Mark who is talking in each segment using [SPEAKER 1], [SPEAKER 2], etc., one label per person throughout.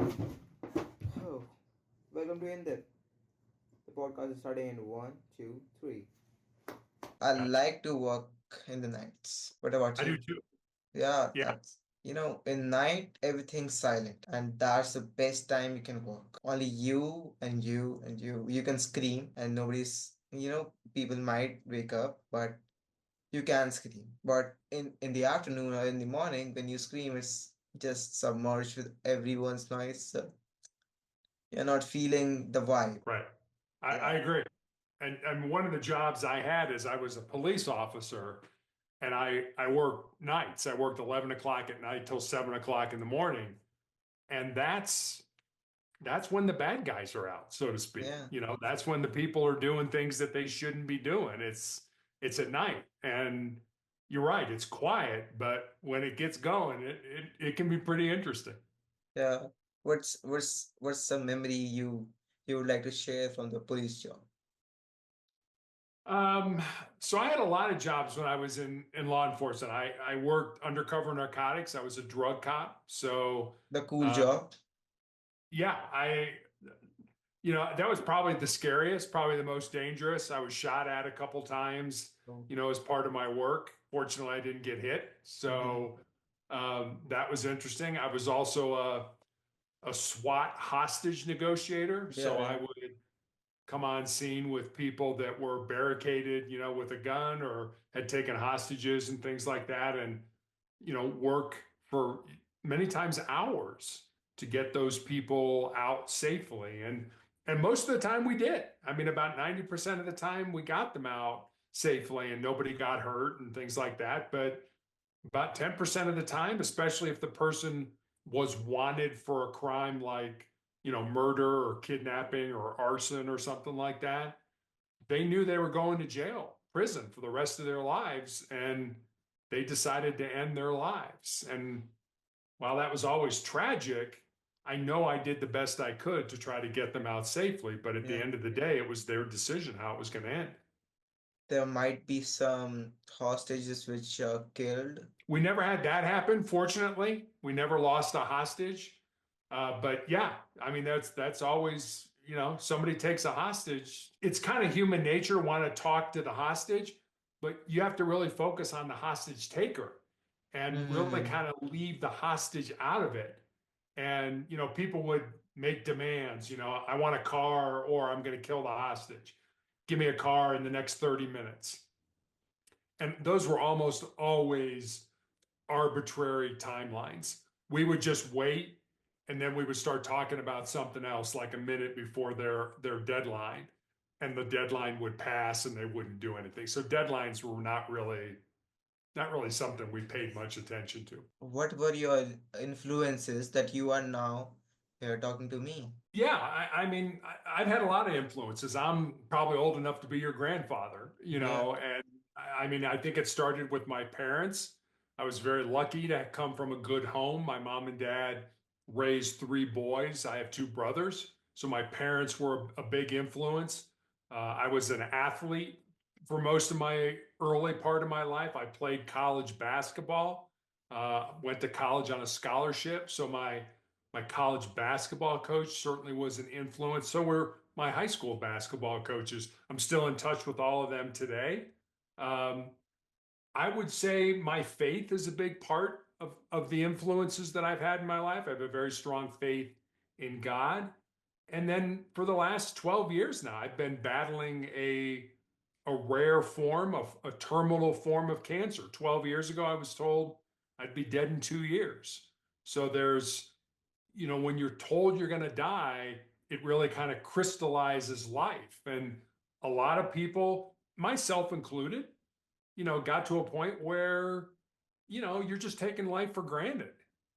[SPEAKER 1] Oh, welcome to In Depth. The podcast is starting in one, two, three. I
[SPEAKER 2] Gotcha.
[SPEAKER 1] like to work in the nights. What about
[SPEAKER 2] I do
[SPEAKER 1] you?
[SPEAKER 2] too.
[SPEAKER 1] Yeah,
[SPEAKER 2] Yeah,
[SPEAKER 1] in night everything's silent, and that's the best time you can work. Only you and you and you. You can scream, and people might wake up, but you can scream. But in the afternoon or in the morning, when you scream, it's just submerged with everyone's noise. So you're not feeling the vibe.
[SPEAKER 2] right. I
[SPEAKER 1] Yeah.
[SPEAKER 2] agree. And one of the jobs I had is I was a police officer and I worked nights. I worked 11 o'clock at night till 7 o'clock in the morning. And that's when the bad guys are out, so to speak.
[SPEAKER 1] Yeah.
[SPEAKER 2] That's when the people are doing things that they shouldn't be doing. It's at night. And you're right, it's quiet, but when it gets going, it can be pretty interesting.
[SPEAKER 1] Yeah. What's some memory you would like to share from the police job?
[SPEAKER 2] Um, so I had a lot of jobs when I was in law enforcement. I worked undercover narcotics. I was a drug cop. So
[SPEAKER 1] The cool
[SPEAKER 2] uh,
[SPEAKER 1] job.
[SPEAKER 2] yeah, that was probably the scariest, probably the most dangerous. I was shot at a couple times,
[SPEAKER 1] Oh.
[SPEAKER 2] as part of my work. Fortunately, I didn't get hit.
[SPEAKER 1] Mm-hmm.
[SPEAKER 2] So that was interesting. I was also a SWAT hostage negotiator.
[SPEAKER 1] Yeah,
[SPEAKER 2] So I
[SPEAKER 1] yeah.
[SPEAKER 2] would come on scene with people that were barricaded, with a gun or had taken hostages and things like that, and work for many times hours to get those people out safely. And most of the time we did. I mean, about 90% of the time we got them out safely and nobody got hurt and things like that. But about 10% of the time, especially if the person was wanted for a crime like, murder or kidnapping or arson or something like that, they knew they were going to jail, prison for the rest of their lives. And they decided to end their lives. And while that was always tragic, I know I did the best I could to try to get them out safely. But at the
[SPEAKER 1] Yeah.
[SPEAKER 2] end of the day, it was their decision how it was going to end.
[SPEAKER 1] There might be some hostages which are killed.
[SPEAKER 2] We never had that happen. Fortunately, we never lost a hostage. But yeah, I mean that's always somebody takes a hostage. It's kind of human nature to want to talk to the hostage, but you have to really focus on the hostage taker and really
[SPEAKER 1] Mm-hmm.
[SPEAKER 2] kind of leave the hostage out of it. And people would make demands. I want a car, or I'm going to kill the hostage. Give me a car in the next 30 minutes. And those were almost always arbitrary timelines. We would just wait and then we would start talking about something else like a minute before their deadline, and the deadline would pass and they wouldn't do anything. So deadlines were not really something we paid much attention to.
[SPEAKER 1] What were your influences that you are now here talking to me?
[SPEAKER 2] Yeah, I mean, I've had a lot of influences. I'm probably old enough to be your grandfather,
[SPEAKER 1] Yeah.
[SPEAKER 2] and I mean, I think it started with my parents. I was very lucky to come from a good home. My mom and dad raised three boys. I have two brothers. So my parents were a big influence. I was an athlete for most of my early part of my life. I played college basketball, went to college on a scholarship. So my college basketball coach certainly was an influence. So were my high school basketball coaches. I'm still in touch with all of them today. Um, I would say my faith is a big part of the influences that I've had in my life. I have a very strong faith in God. And then for the last 12 years now, I've been battling a rare form of a terminal form of cancer. 12 years ago, I was told I'd be dead in 2 years. So when you're told you're going to die, it really kind of crystallizes life. And a lot of people, myself included, got to a point where, you're just taking life for granted.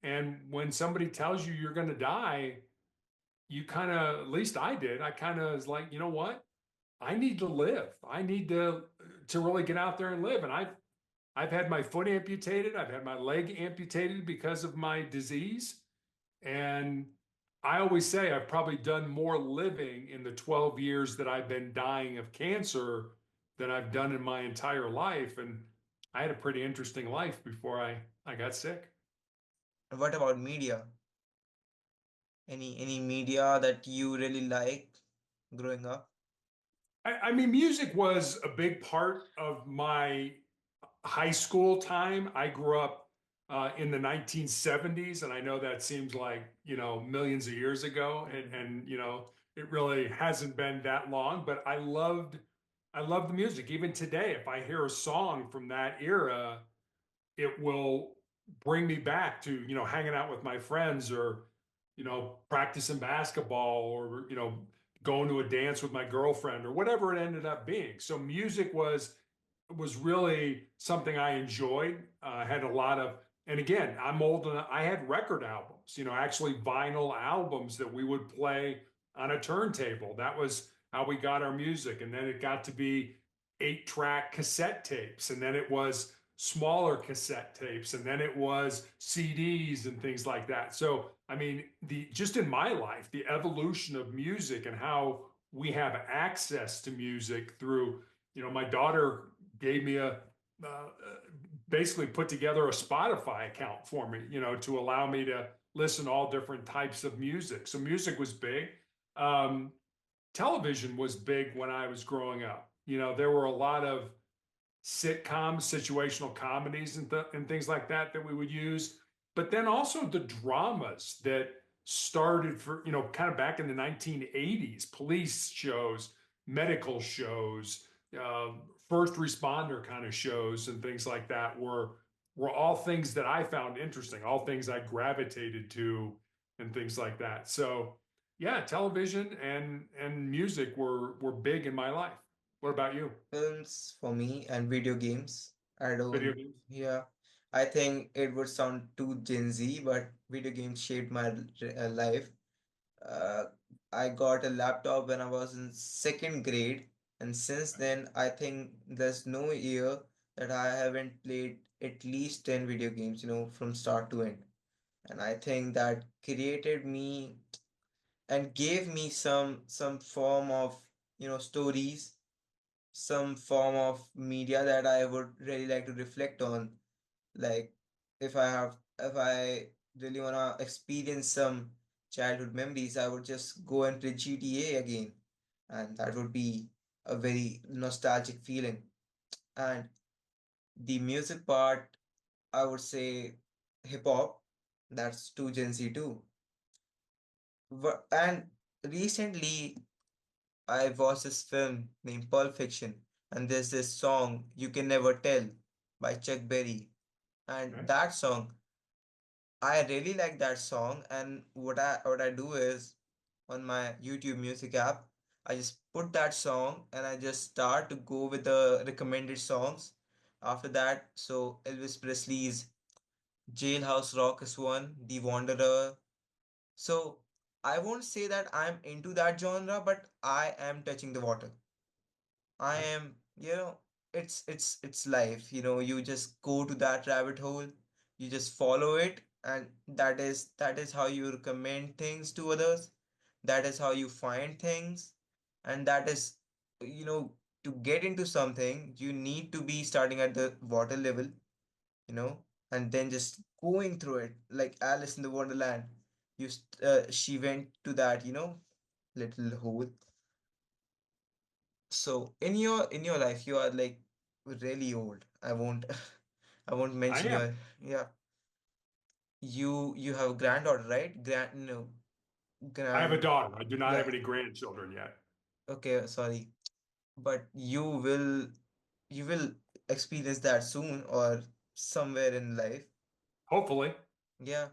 [SPEAKER 2] And when somebody tells you you're going to die, you kind of, at least I did, I kind of was like, you know what? I need to live. I need to really get out there and live. And I've had my foot amputated. I've had my leg amputated because of my disease. And I always say I've probably done more living in the 12 years that I've been dying of cancer than I've done in my entire life. And I had a pretty interesting life before I got sick.
[SPEAKER 1] What about media? Any media that you really like growing up?
[SPEAKER 2] I mean, music was a big part of my high school time. I grew up in the 1970s, and I know that seems like, millions of years ago, and it really hasn't been that long, but I loved the music. Even today, if I hear a song from that era, it will bring me back to, hanging out with my friends, or, practicing basketball, or, going to a dance with my girlfriend, or whatever it ended up being. So music was really something I enjoyed. I had a lot of, and again, I'm old enough. I had record albums, actually vinyl albums that we would play on a turntable. That was how we got our music. And then it got to be 8-track cassette tapes. And then it was smaller cassette tapes. And then it was CDs and things like that. So, I mean, just in my life, the evolution of music and how we have access to music through, my daughter gave me uh, basically put together a Spotify account for me, to allow me to listen to all different types of music. So music was big. Um, Television was big when I was growing up. There were a lot of sitcoms, situational comedies, and things like that we would use. But then also the dramas that started for, kind of back in the 1980s, police shows, medical shows, first responder kind of shows, and things like that were all things that I found interesting, all things I gravitated to, and things like that. So yeah, television and music were big in my life. What about you?
[SPEAKER 1] Films for me and video games. I
[SPEAKER 2] Video
[SPEAKER 1] don't,
[SPEAKER 2] games?
[SPEAKER 1] yeah. I think it would sound too Gen Z, but video games shaped my life. Uh, I got a laptop when I was in second grade, and since then, I think there's no year that I haven't played at least 10 video games, from start to end. And I think that created me and gave me some form of, stories, some form of media that I would really like to reflect on. Like if I really wanna experience some childhood memories, I would just go and play GTA again. And that would be a very nostalgic feeling. And the music part, I would say hip hop, that's too Gen Z too. And recently I watched this film named Pulp Fiction, and there's this song "You Can Never Tell" by Chuck Berry, and
[SPEAKER 2] Okay.
[SPEAKER 1] that song, I really like that song. And what I do is on my YouTube Music app, I just put that song and I just start to go with the recommended songs. After that, so Elvis Presley's Jailhouse Rock is one, The Wanderer. So I won't say that I'm into that genre, but I am touching the water. I
[SPEAKER 2] Okay.
[SPEAKER 1] am, it's life. You just go to that rabbit hole, you just follow it, and that is how you recommend things to others. That is how you find things, and that is, to get into something, you need to be starting at the water level, and then just going through it like Alice in the Wonderland. She went to that, little hole. So in your life, you are like really old. I won't I won't
[SPEAKER 2] I
[SPEAKER 1] mention
[SPEAKER 2] am.
[SPEAKER 1] your, yeah. You have a granddaughter, right? No,
[SPEAKER 2] I have a
[SPEAKER 1] grand
[SPEAKER 2] daughter. I do not have
[SPEAKER 1] yeah.
[SPEAKER 2] any grandchildren yet.
[SPEAKER 1] Okay, sorry. But you will experience that soon or somewhere in life.
[SPEAKER 2] Hopefully.
[SPEAKER 1] Yeah.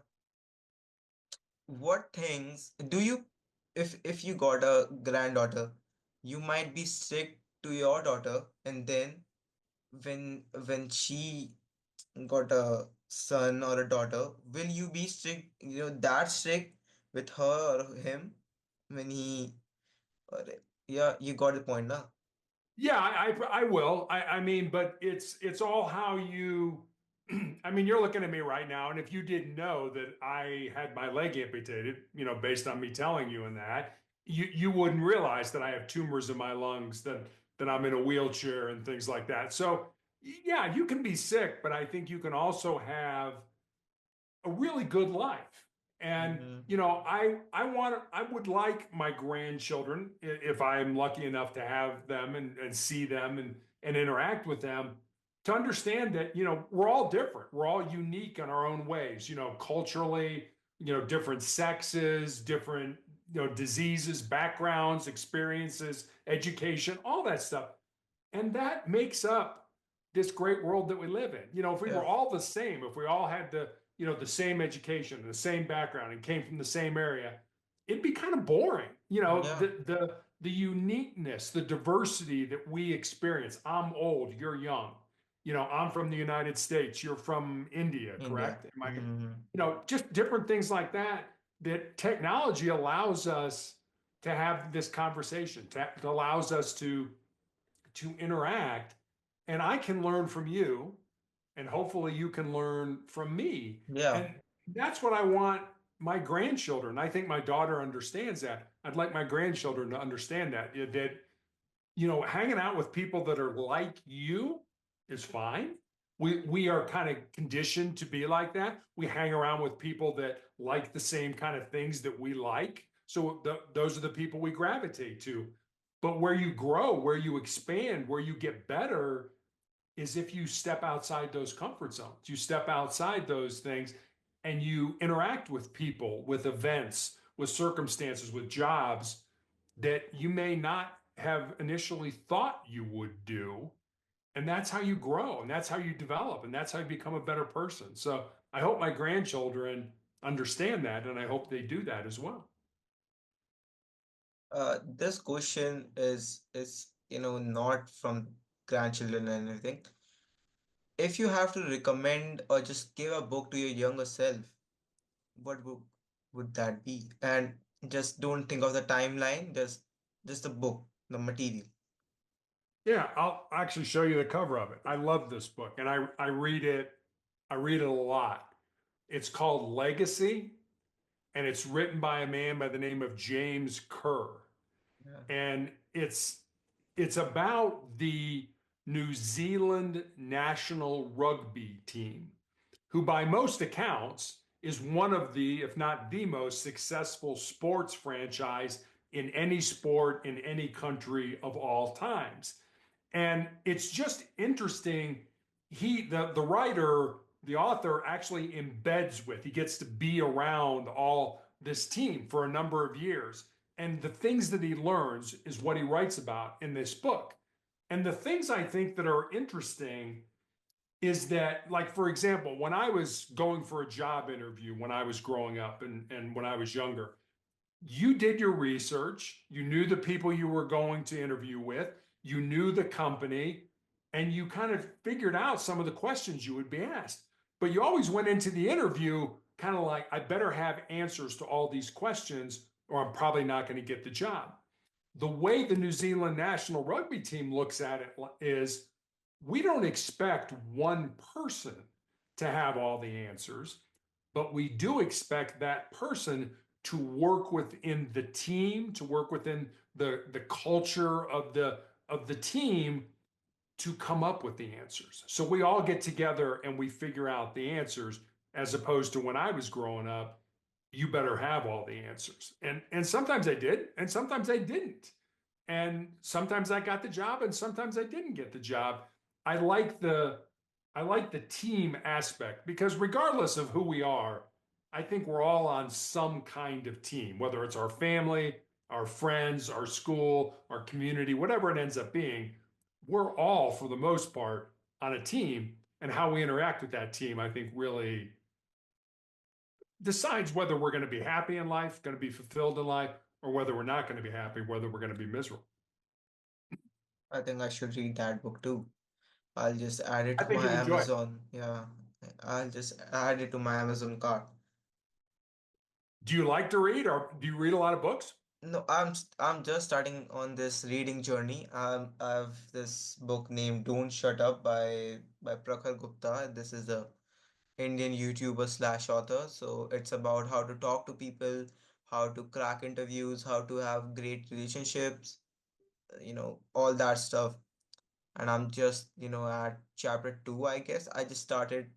[SPEAKER 1] What things do you, if you got a granddaughter, you might be strict to your daughter, and then when she got a son or a daughter, will you be strict, that strict with her or him when he, or, yeah, you got the point now.
[SPEAKER 2] Yeah, I will. I mean, but it's all how you. I mean, you're looking at me right now, and if you didn't know that I had my leg amputated, based on me telling you and that, you wouldn't realize that I have tumors in my lungs, that I'm in a wheelchair and things like that. So yeah, you can be sick, but I think you can also have a really good life. And
[SPEAKER 1] Mm-hmm.
[SPEAKER 2] I would like my grandchildren, if I'm lucky enough to have them and see them and interact with them, to understand that we're all different, we're all unique in our own ways, culturally, different sexes, different diseases, backgrounds, experiences, education, all that stuff. And that makes up this great world that we live in. If we
[SPEAKER 1] Yeah.
[SPEAKER 2] were all the same, if we all had the same education, the same background, and came from the same area, it'd be kind of boring.
[SPEAKER 1] Yeah.
[SPEAKER 2] The uniqueness, the diversity that we experience. I'm old, you're young. I'm from the United States, you're from India,
[SPEAKER 1] India.
[SPEAKER 2] correct? Am I,
[SPEAKER 1] Mm-hmm.
[SPEAKER 2] just different things like that, that technology allows us to have this conversation. It allows us to interact, and I can learn from you, and hopefully you can learn from me.
[SPEAKER 1] Yeah.
[SPEAKER 2] And that's what I want my grandchildren. I think my daughter understands that. I'd like my grandchildren to understand that hanging out with people that are like you is fine. We are kind of conditioned to be like that. We hang around with people that like the same kind of things that we like. So those are the people we gravitate to. But where you grow, where you expand, where you get better is if you step outside those comfort zones. You step outside those things and you interact with people, with events, with circumstances, with jobs that you may not have initially thought you would do. And that's how you grow, and that's how you develop, and that's how you become a better person. So I hope my grandchildren understand that, and I hope they do that as well.
[SPEAKER 1] This question is not from grandchildren or anything. If you have to recommend or just give a book to your younger self, what book would that be? And just don't think of the timeline, just the book, the material.
[SPEAKER 2] Yeah, I'll actually show you the cover of it. I love this book, and I read it. I read it a lot. It's called Legacy, and it's written by a man by the name of James Kerr.
[SPEAKER 1] Yeah.
[SPEAKER 2] And it's about the New Zealand national rugby team, who by most accounts is one of the, if not the most successful sports franchise in any sport in any country of all times. And it's just interesting. The writer, the author actually embeds with, he gets to be around all this team for a number of years. And the things that he learns is what he writes about in this book. And the things I think that are interesting is that, like, for example, when I was going for a job interview when I was growing up and when I was younger, you did your research, you knew the people you were going to interview with, you knew the company, and you kind of figured out some of the questions you would be asked. But you always went into the interview kind of like, I better have answers to all these questions, or I'm probably not going to get the job. The way the New Zealand national rugby team looks at it is, we don't expect one person to have all the answers, but we do expect that person to work within the team, to work within the culture of the team to come up with the answers. So we all get together and we figure out the answers, as opposed to when I was growing up, you better have all the answers. And sometimes I did, and sometimes I didn't. And sometimes I got the job and sometimes I didn't get the job. I like the I like the team aspect, because regardless of who we are, I think we're all on some kind of team, whether it's our family, our friends, our school, our community, whatever it ends up being. We're all, for the most part, on a team, and how we interact with that team, I think, really decides whether we're going to be happy in life, going to be fulfilled in life, or whether we're not going to be happy, whether we're going to be miserable.
[SPEAKER 1] I think I should read that book too. I'll just add it
[SPEAKER 2] I
[SPEAKER 1] to
[SPEAKER 2] think
[SPEAKER 1] my
[SPEAKER 2] you'll enjoy it.
[SPEAKER 1] Amazon. Yeah, I'll just add it to my Amazon cart.
[SPEAKER 2] Do you like to read, or do you read a lot of books?
[SPEAKER 1] No, I'm just starting on this reading journey. I've this book named "Don't Shut Up" by Prakhar Gupta. This is a Indian YouTuber slash author. So it's about how to talk to people, how to crack interviews, how to have great relationships, all that stuff. And I'm just, at chapter two, I guess. I just started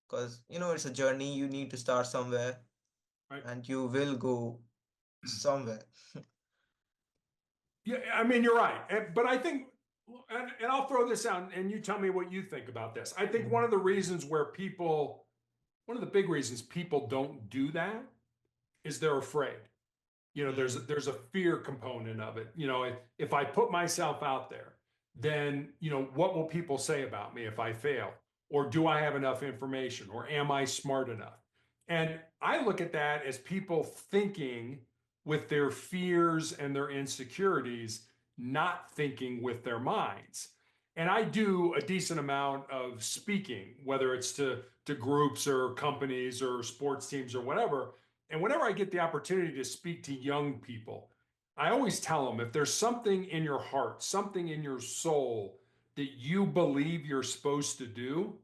[SPEAKER 1] because, it's a journey. You need to start somewhere.
[SPEAKER 2] Right.
[SPEAKER 1] and you will go somewhere.
[SPEAKER 2] Yeah, I mean, you're right. But I think, and I'll throw this out and you tell me what you think about this. I think one
[SPEAKER 1] Mhm.
[SPEAKER 2] of the reasons where people, one of the big reasons people don't do that is they're afraid.
[SPEAKER 1] Mm.
[SPEAKER 2] There's a fear component of it. If I put myself out there, then what will people say about me if I fail? Or do I have enough information? Or am I smart enough? And I look at that as people thinking with their fears and their insecurities, not thinking with their minds. And I do a decent amount of speaking, whether it's to groups or companies or sports teams or whatever. And whenever I get the opportunity to speak to young people, I always tell them if there's something in your heart, something in your soul that you believe you're supposed to do,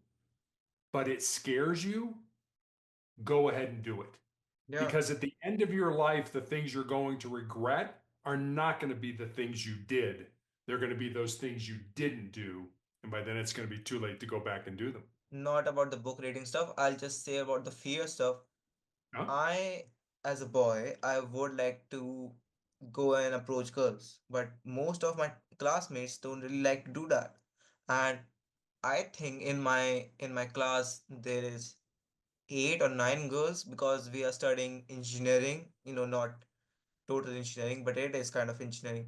[SPEAKER 2] but it scares you, go ahead and do it.
[SPEAKER 1] Yeah,
[SPEAKER 2] Because at the end of your life, the things you're going to regret are not going to be the things you did. They're going to be those things you didn't do. And by then, it's going to be too late to go back and do them.
[SPEAKER 1] not about the book reading stuff. I'll just say about the fear stuff.
[SPEAKER 2] Huh?
[SPEAKER 1] I, as a boy, I would like to go and approach girls, but most of my classmates don't really like to do that. And I think in my class there is 8 or 9 girls because we are studying engineering, not total engineering, but it is kind of engineering.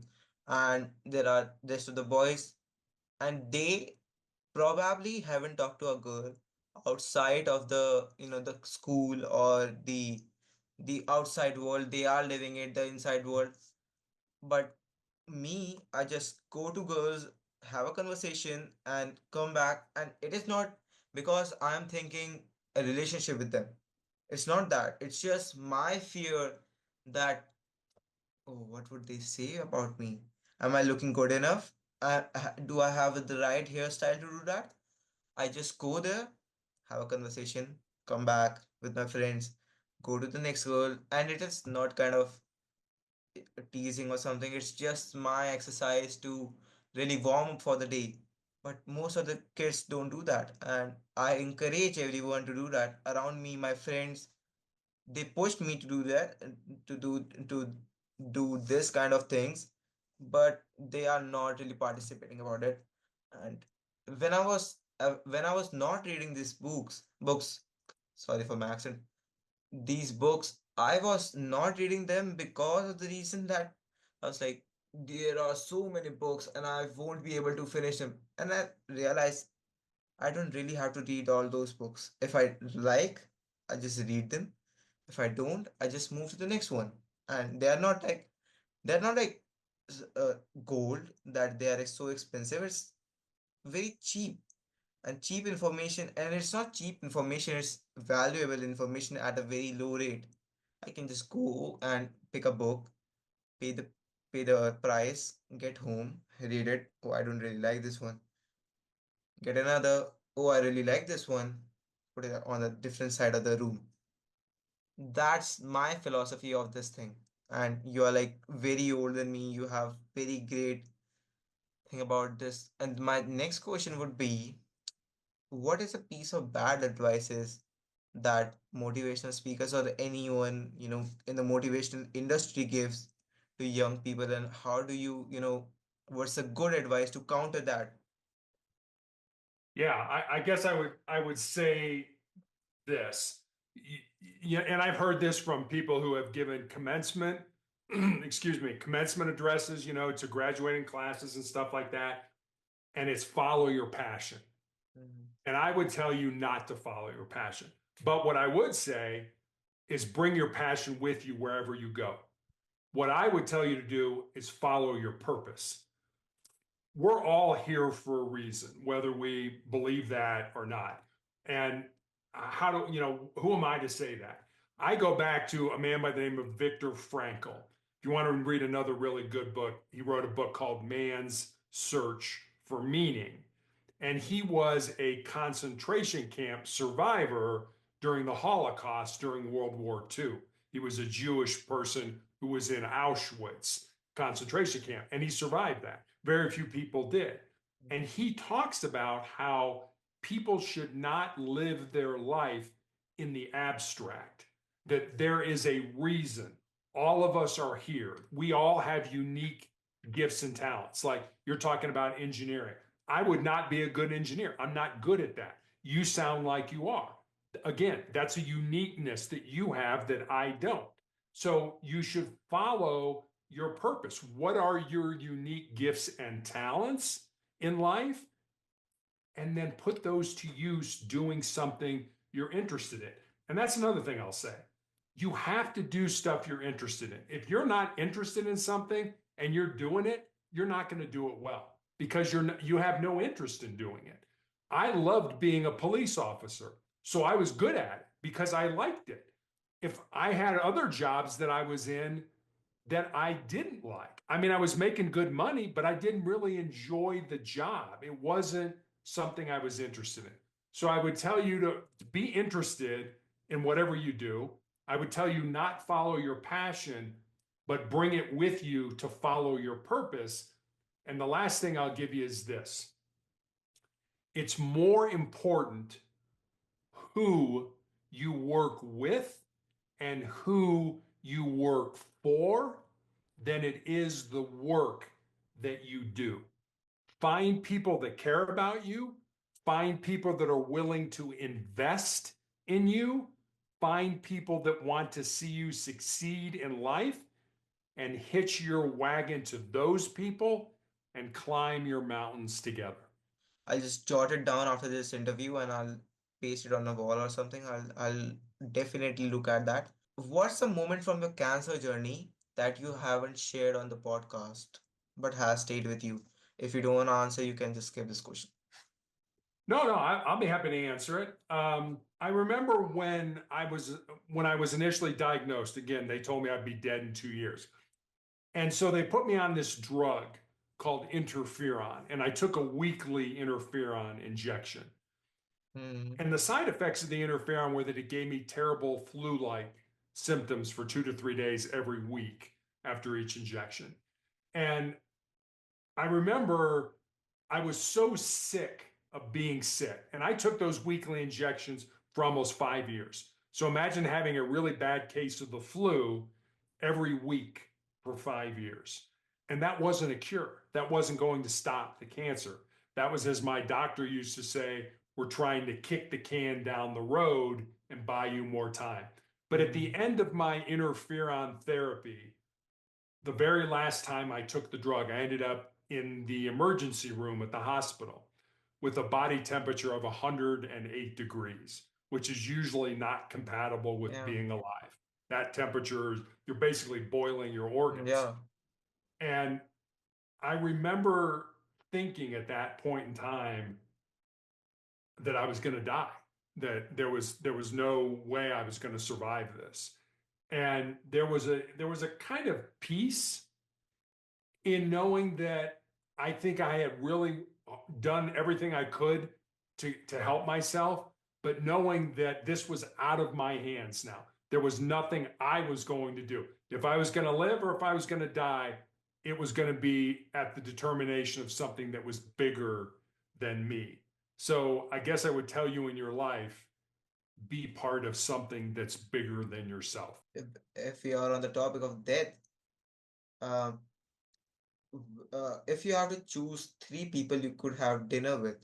[SPEAKER 1] And there are rest of the boys, and they probably haven't talked to a girl outside of the school or the outside world. They are living it, the inside world. But me, I just go to girls, have a conversation, and come back. And it is not because I'm thinking a relationship with them. It's not that. It's just my fear that, oh, what would they say about me? Am I looking good enough? Do I have the right hairstyle to do that? I just go there, have a conversation, come back with my friends, go to the next girl, and it is not kind of teasing or something. It's just my exercise to really warm up for the day. But most of the kids don't do that, and I encourage everyone to do that. Around me, my friends, they pushed me to do that, to do this kind of things, but they are not really participating about it. And when I was not reading these books, sorry for my accent, these books, I was not reading them because of the reason that I was like, there are so many books and I won't be able to finish them. And I realized I don't really have to read all those books. If I like, I just read them. If I don't, I just move to the next one. And they're not like gold that they are so expensive. It's very cheap, and cheap information, and it's not cheap information, it's valuable information at a very low rate. I can just go and pick a book, pay the pay the price, get home, read it. Oh, I don't really like this one. Get another. Oh, I really like this one. Put it on a different side of the room. That's my philosophy of this thing. And you are like very old than me. You have very great thing about this. And my next question would be, what is a piece of bad advices that motivational speakers or anyone, in the motivational industry gives to young people, and how do what's a good advice to counter that?
[SPEAKER 2] Yeah, I guess I would say this. Yeah, and I've heard this from people who have given commencement, excuse me, commencement addresses, to graduating classes and stuff like that. And it's follow your passion.
[SPEAKER 1] Mhm.
[SPEAKER 2] And I would tell you not to follow your passion. But what I would say is bring your passion with you wherever you go. What I would tell you to do is follow your purpose. We're all here for a reason, whether we believe that or not. And how do who am I to say that? I go back to a man by the name of Viktor Frankl. If you want to read another really good book, he wrote a book called Man's Search for Meaning. And he was a concentration camp survivor during the Holocaust during World War II. He was a Jewish person who was in Auschwitz concentration camp, and he survived that. Very few people did. And he talks about how people should not live their life in the abstract. that there is a reason all of us are here. We all have unique gifts and talents. Like you're talking about engineering. I would not be a good engineer. I'm not good at that. You sound like you are. Again, that's a uniqueness that you have that I don't. So you should follow your purpose. What are your unique gifts and talents in life? And then put those to use doing something you're interested in. And that's another thing I'll say. You have to do stuff you're interested in. If you're not interested in something and you're doing it, you're not going to do it well because you have no interest in doing it. I loved being a police officer, so I was good at it because I liked it. If I had other jobs that I was in that I didn't like. I mean, I was making good money, but I didn't really enjoy the job. It wasn't something I was interested in. So I would tell you to be interested in whatever you do. I would tell you not follow your passion, but bring it with you to follow your purpose. And the last thing I'll give you is this: it's more important who you work with and who you work for than it is the work that you do. Find people that care about you, find people that are willing to invest in you, find people that want to see you succeed in life, and hitch your wagon to those people and climb your mountains together.
[SPEAKER 1] I'll just jot it down after this interview and I'll paste it on a wall or something. I'll definitely look at that. What's a moment from your cancer journey that you haven't shared on the podcast but has stayed with you? If you don't want to answer, you can just skip this question.
[SPEAKER 2] No, no, I'll be happy to answer it. I remember when I was initially diagnosed. Again, they told me I'd be dead in 2 years, and so they put me on this drug called interferon, and I took a weekly interferon injection.
[SPEAKER 1] Hmm.
[SPEAKER 2] And the side effects of the interferon were that it gave me terrible flu-like symptoms for 2 to 3 days every week after each injection. And I remember I was so sick of being sick. And I took those weekly injections for almost 5 years. So imagine having a really bad case of the flu every week for 5 years. And that wasn't a cure. That wasn't going to stop the cancer. That was, as my doctor used to say, we're trying to kick the can down the road and buy you more time. But at the
[SPEAKER 1] Hmm.
[SPEAKER 2] end of my interferon therapy, the very last time I took the drug, I ended up in the emergency room at the hospital with a body temperature of 108 degrees, which is usually not compatible with
[SPEAKER 1] Yeah.
[SPEAKER 2] being alive. That temperature, you're basically boiling your organs.
[SPEAKER 1] Yeah.
[SPEAKER 2] And I remember thinking at that point in time that I was going to die, that there was no way I was going to survive this. And there was a kind of peace in knowing that I think I had really done everything I could to help myself, but knowing that this was out of my hands now. There was nothing I was going to do. If I was going to live or if I was going to die, it was going to be at the determination of something that was bigger than me. So I guess I would tell you in your life, be part of something that's bigger than yourself.
[SPEAKER 1] If, if we are on the topic of death, um, if you have to choose three people you could have dinner with,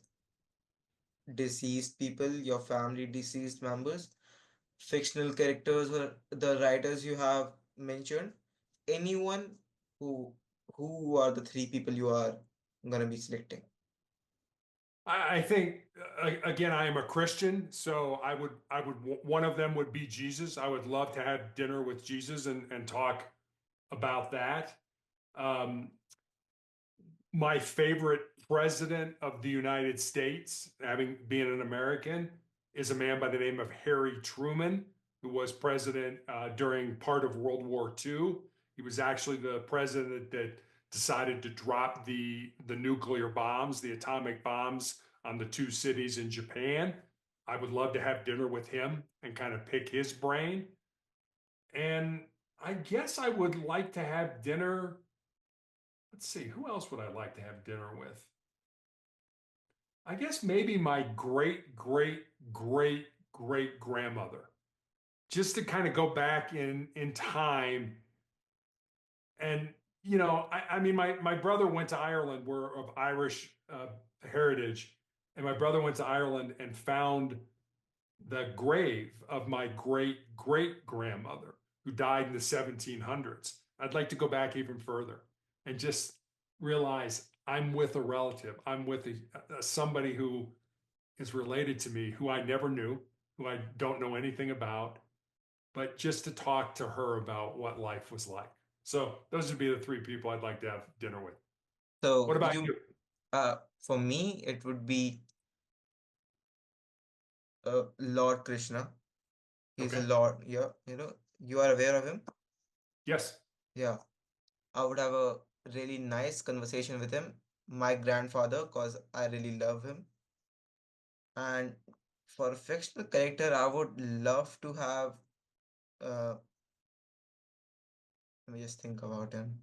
[SPEAKER 1] deceased people, your family deceased members, fictional characters or the writers you have mentioned, anyone who who are the three people you are gonna be selecting?
[SPEAKER 2] I think again, I am a Christian, so one of them would be Jesus. I would love to have dinner with Jesus and talk about that. Um, my favorite president of the United States, having being an American, is a man by the name of Harry Truman, who was president during part of World War II. He was actually the president that decided to drop the nuclear bombs, the atomic bombs on the two cities in Japan. I would love to have dinner with him and kind of pick his brain. And I guess I would like to have dinner. Let's see, who else would I like to have dinner with? I guess maybe my great grandmother. just to kind of go back in time and I mean my brother went to Ireland. We're of Irish heritage, and my brother went to Ireland and found the grave of my great great grandmother who died in the 1700s. I'd like to go back even further and just realize I'm with a relative. I'm with somebody who is related to me, who I never knew, who I don't know anything about, but just to talk to her about what life was like. So those would be the three people I'd like to have dinner with. What
[SPEAKER 1] So
[SPEAKER 2] about you?
[SPEAKER 1] for me, it would be Lord Krishna. He's a
[SPEAKER 2] Okay.
[SPEAKER 1] Lord. Yeah, you are aware of him.
[SPEAKER 2] Yes.
[SPEAKER 1] Yeah, I would have a really nice conversation with him. My grandfather, cause I really love him. And for a fictional character, I would love to have. Uh, Let me just think about him.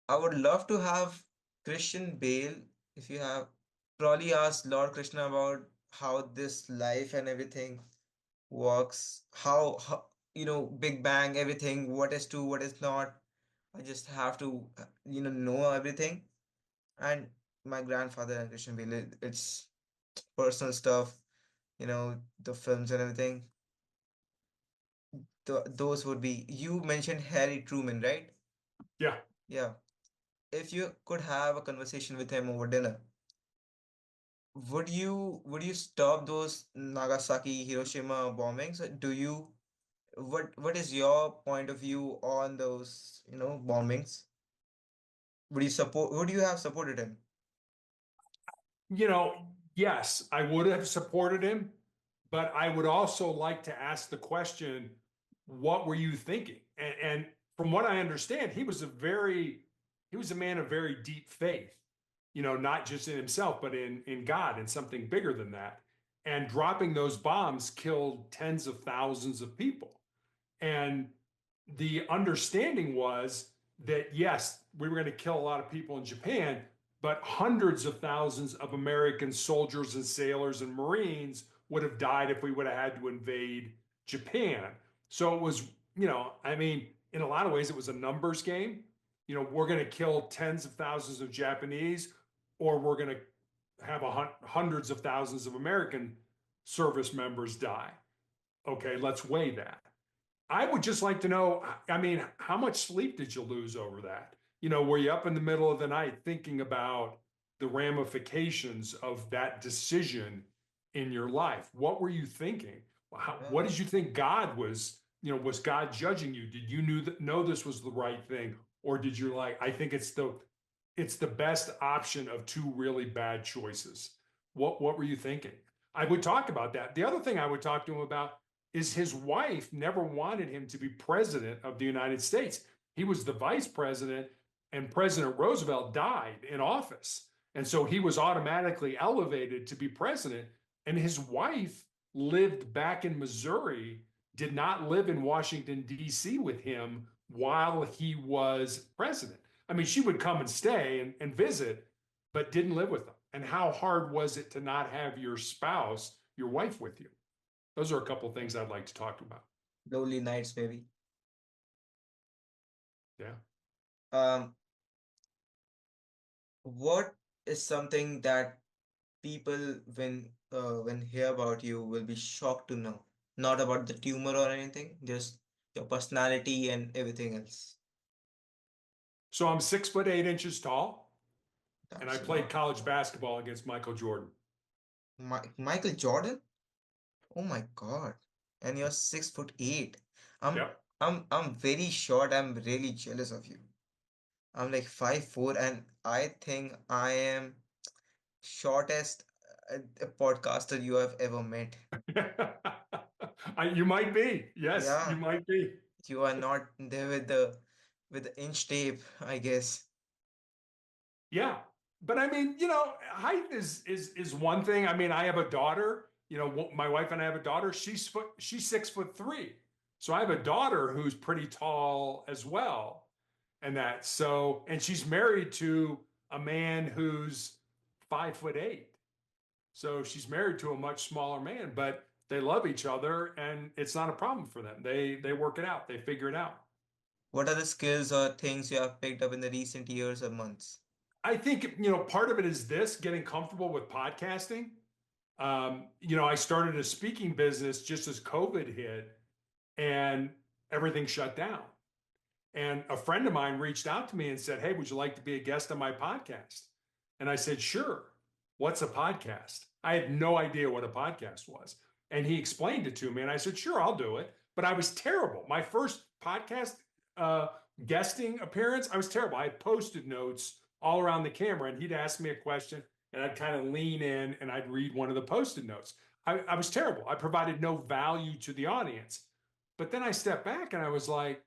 [SPEAKER 1] I would love to have Christian Bale. If you have probably asked Lord Krishna about how this life and everything works, how Big Bang, everything, what is true, what is not. I just have to know everything. And my grandfather and Christian Bale, it's personal stuff, the films and everything. Those would be. You mentioned Harry Truman, right?
[SPEAKER 2] Yeah.
[SPEAKER 1] Yeah. If you could have a conversation with him over dinner, would you stop those Nagasaki, Hiroshima bombings? Do you what is your point of view on those, bombings? Would you have supported him?
[SPEAKER 2] Yes, I would have supported him, but I would also like to ask the question, what were you thinking? And from what I understand, he was a man of very deep faith, not just in himself, but in God and something bigger than that. And dropping those bombs killed tens of thousands of people. And the understanding was that, yes, we were going to kill a lot of people in Japan, but hundreds of thousands of American soldiers and sailors and Marines would have died if we would have had to invade Japan. So it was, I mean, in a lot of ways, it was a numbers game. We're going to kill tens of thousands of Japanese, or we're going to have hundreds of thousands of American service members die. Okay, let's weigh that. I would just like to know, I mean, how much sleep did you lose over that? Were you up in the middle of the night thinking about the ramifications of that decision in your life? What were you thinking? What
[SPEAKER 1] Yeah.
[SPEAKER 2] did you think God was, was God judging you? Did you know this was the right thing? Or did you like, I think it's the best option of two really bad choices. What were you thinking? I would talk about that. The other thing I would talk to him about is his wife never wanted him to be president of the United States. He was the vice president, and President Roosevelt died in office. And so he was automatically elevated to be president. And his wife lived back in Missouri, did not live in Washington, D.C. with him while he was president. I mean, she would come and stay and visit, but didn't live with him. And how hard was it to not have your spouse, your wife, with you? Those are a couple of things I'd like to talk about.
[SPEAKER 1] Lonely nights, maybe.
[SPEAKER 2] Yeah.
[SPEAKER 1] Um, what is something that people when hear about you will be shocked to know? Not about the tumor or anything, just your personality and everything else.
[SPEAKER 2] So I'm 6'8" tall, and I
[SPEAKER 1] That's a
[SPEAKER 2] played
[SPEAKER 1] lot.
[SPEAKER 2] college basketball against Michael Jordan.
[SPEAKER 1] Michael Jordan? Oh my God. And you're 6'8". I'm
[SPEAKER 2] Yep.
[SPEAKER 1] I'm very short. I'm really jealous of you. I'm like 5'4", and I think I am shortest podcaster you have ever met.
[SPEAKER 2] You might be. Yes, you
[SPEAKER 1] Yeah,
[SPEAKER 2] might be.
[SPEAKER 1] you are not there with the inch tape, I guess.
[SPEAKER 2] Yeah. But I mean, height is one thing. I mean, I have a daughter, my wife and I have a daughter. She's 6'3". So I have a daughter who's pretty tall as well. And she's married to a man who's 5'8". So she's married to a much smaller man. But they love each other, and it's not a problem for them. They work it out. They figure it out.
[SPEAKER 1] What are the skills or things you have picked up in the recent years or months?
[SPEAKER 2] I think, part of it is this getting comfortable with podcasting. I started a speaking business just as COVID hit and everything shut down. And a friend of mine reached out to me and said, "Hey, would you like to be a guest on my podcast?" And I said, "Sure. What's a podcast?" I had no idea what a podcast was. And he explained it to me. And I said, "Sure, I'll do it." But I was terrible. My first podcast uh, guesting appearance, I was terrible. I had posted notes all around the camera, and he'd ask me a question, and I'd kind of lean in and I'd read one of the posted notes. I was terrible. I provided no value to the audience. But then I stepped back and I was like,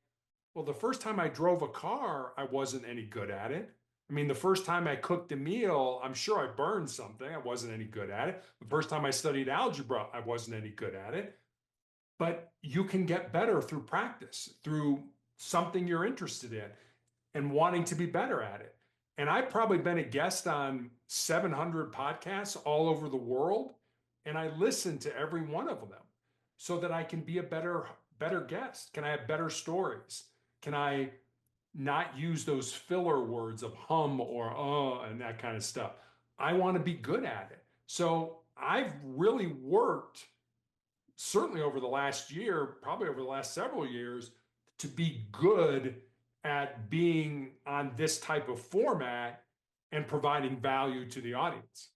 [SPEAKER 2] well, the first time I drove a car, I wasn't any good at it. I mean, the first time I cooked a meal, I'm sure I burned something. I wasn't any good at it. The first time I studied algebra, I wasn't any good at it. But you can get better through practice, through something you're interested in and wanting to be better at it. And I've probably been a guest on 700 podcasts all over the world, and I listen to every one of them so that I can be a better guest. Can I have better stories? Can I not use those filler words of hum or and that kind of stuff? I want to be good at it. So I've really worked, certainly over the last year, probably over the last several years, to be good at being on this type of format and providing value to the audience.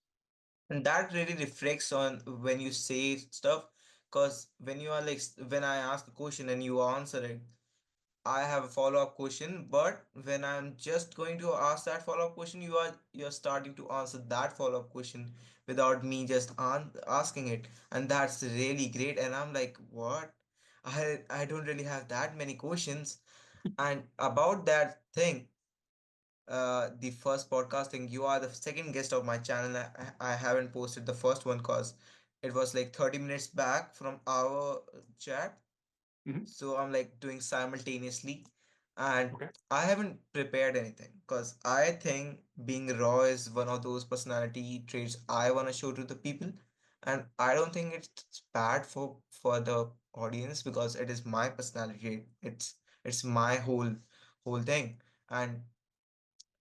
[SPEAKER 1] And that really reflects on when you say stuff, because when you are like, when I ask a question and you answer it, I have a follow-up question, but when I'm just going to ask that follow-up question, you're starting to answer that follow-up question without me just asking it. And that's really great. And I'm like, what? I don't really have that many questions. And about that thing, the first podcast thing, you are the second guest of my channel. I haven't posted the first one because it was like 30 minutes back from our chat,
[SPEAKER 2] Mhm.
[SPEAKER 1] so I'm like doing simultaneously, and
[SPEAKER 2] Okay.
[SPEAKER 1] I haven't prepared anything because I think being raw is one of those personality traits I want to show to the people, and I don't think it's bad for the audience because it is my personality trait. It's my whole thing, and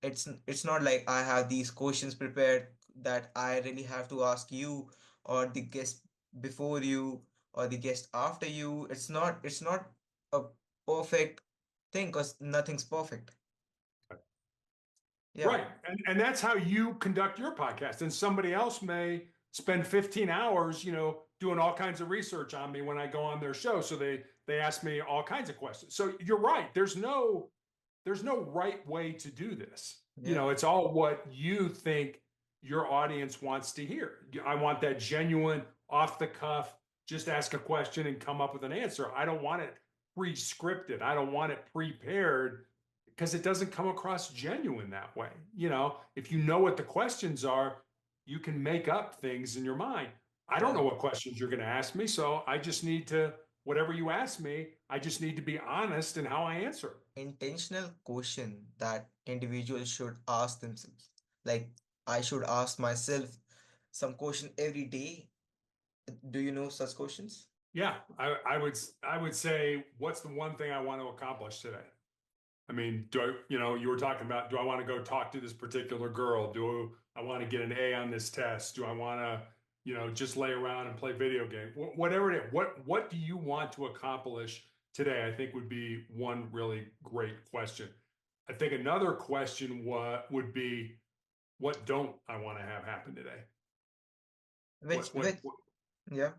[SPEAKER 1] it's not like I have these questions prepared that I really have to ask you or the guest before you or the guest after you. It's not a perfect thing because nothing's perfect. Yeah.
[SPEAKER 2] Right. And that's how you conduct your podcast. And somebody else may spend 15 hours, doing all kinds of research on me when I go on their show. So they ask me all kinds of questions. So you're right. There's no right way to do this.
[SPEAKER 1] Yeah.
[SPEAKER 2] It's all what you think your audience wants to hear. I want that genuine, off the cuff, just ask a question and come up with an answer. I don't want it pre-scripted. I don't want it prepared because it doesn't come across genuine that way. If you know what the questions are, you can make up things in your mind. I don't
[SPEAKER 1] Yeah.
[SPEAKER 2] know what questions you're going to ask me, so I just need to, whatever you ask me, I just need to be honest in how I answer.
[SPEAKER 1] Intentional question that individuals should ask themselves. Like I should ask myself some question every day. Do you know such questions?
[SPEAKER 2] Yeah, I would say, what's the one thing I want to accomplish today? I mean, you were talking about, do I want to go talk to this particular girl? Do I want to get an A on this test? Do I want to, just lay around and play video game? Whatever it is, what do you want to accomplish today? I think would be one really great question. I think another question would be, what don't I want to have happen today?
[SPEAKER 1] Which
[SPEAKER 2] What what
[SPEAKER 1] which
[SPEAKER 2] what
[SPEAKER 1] yeah.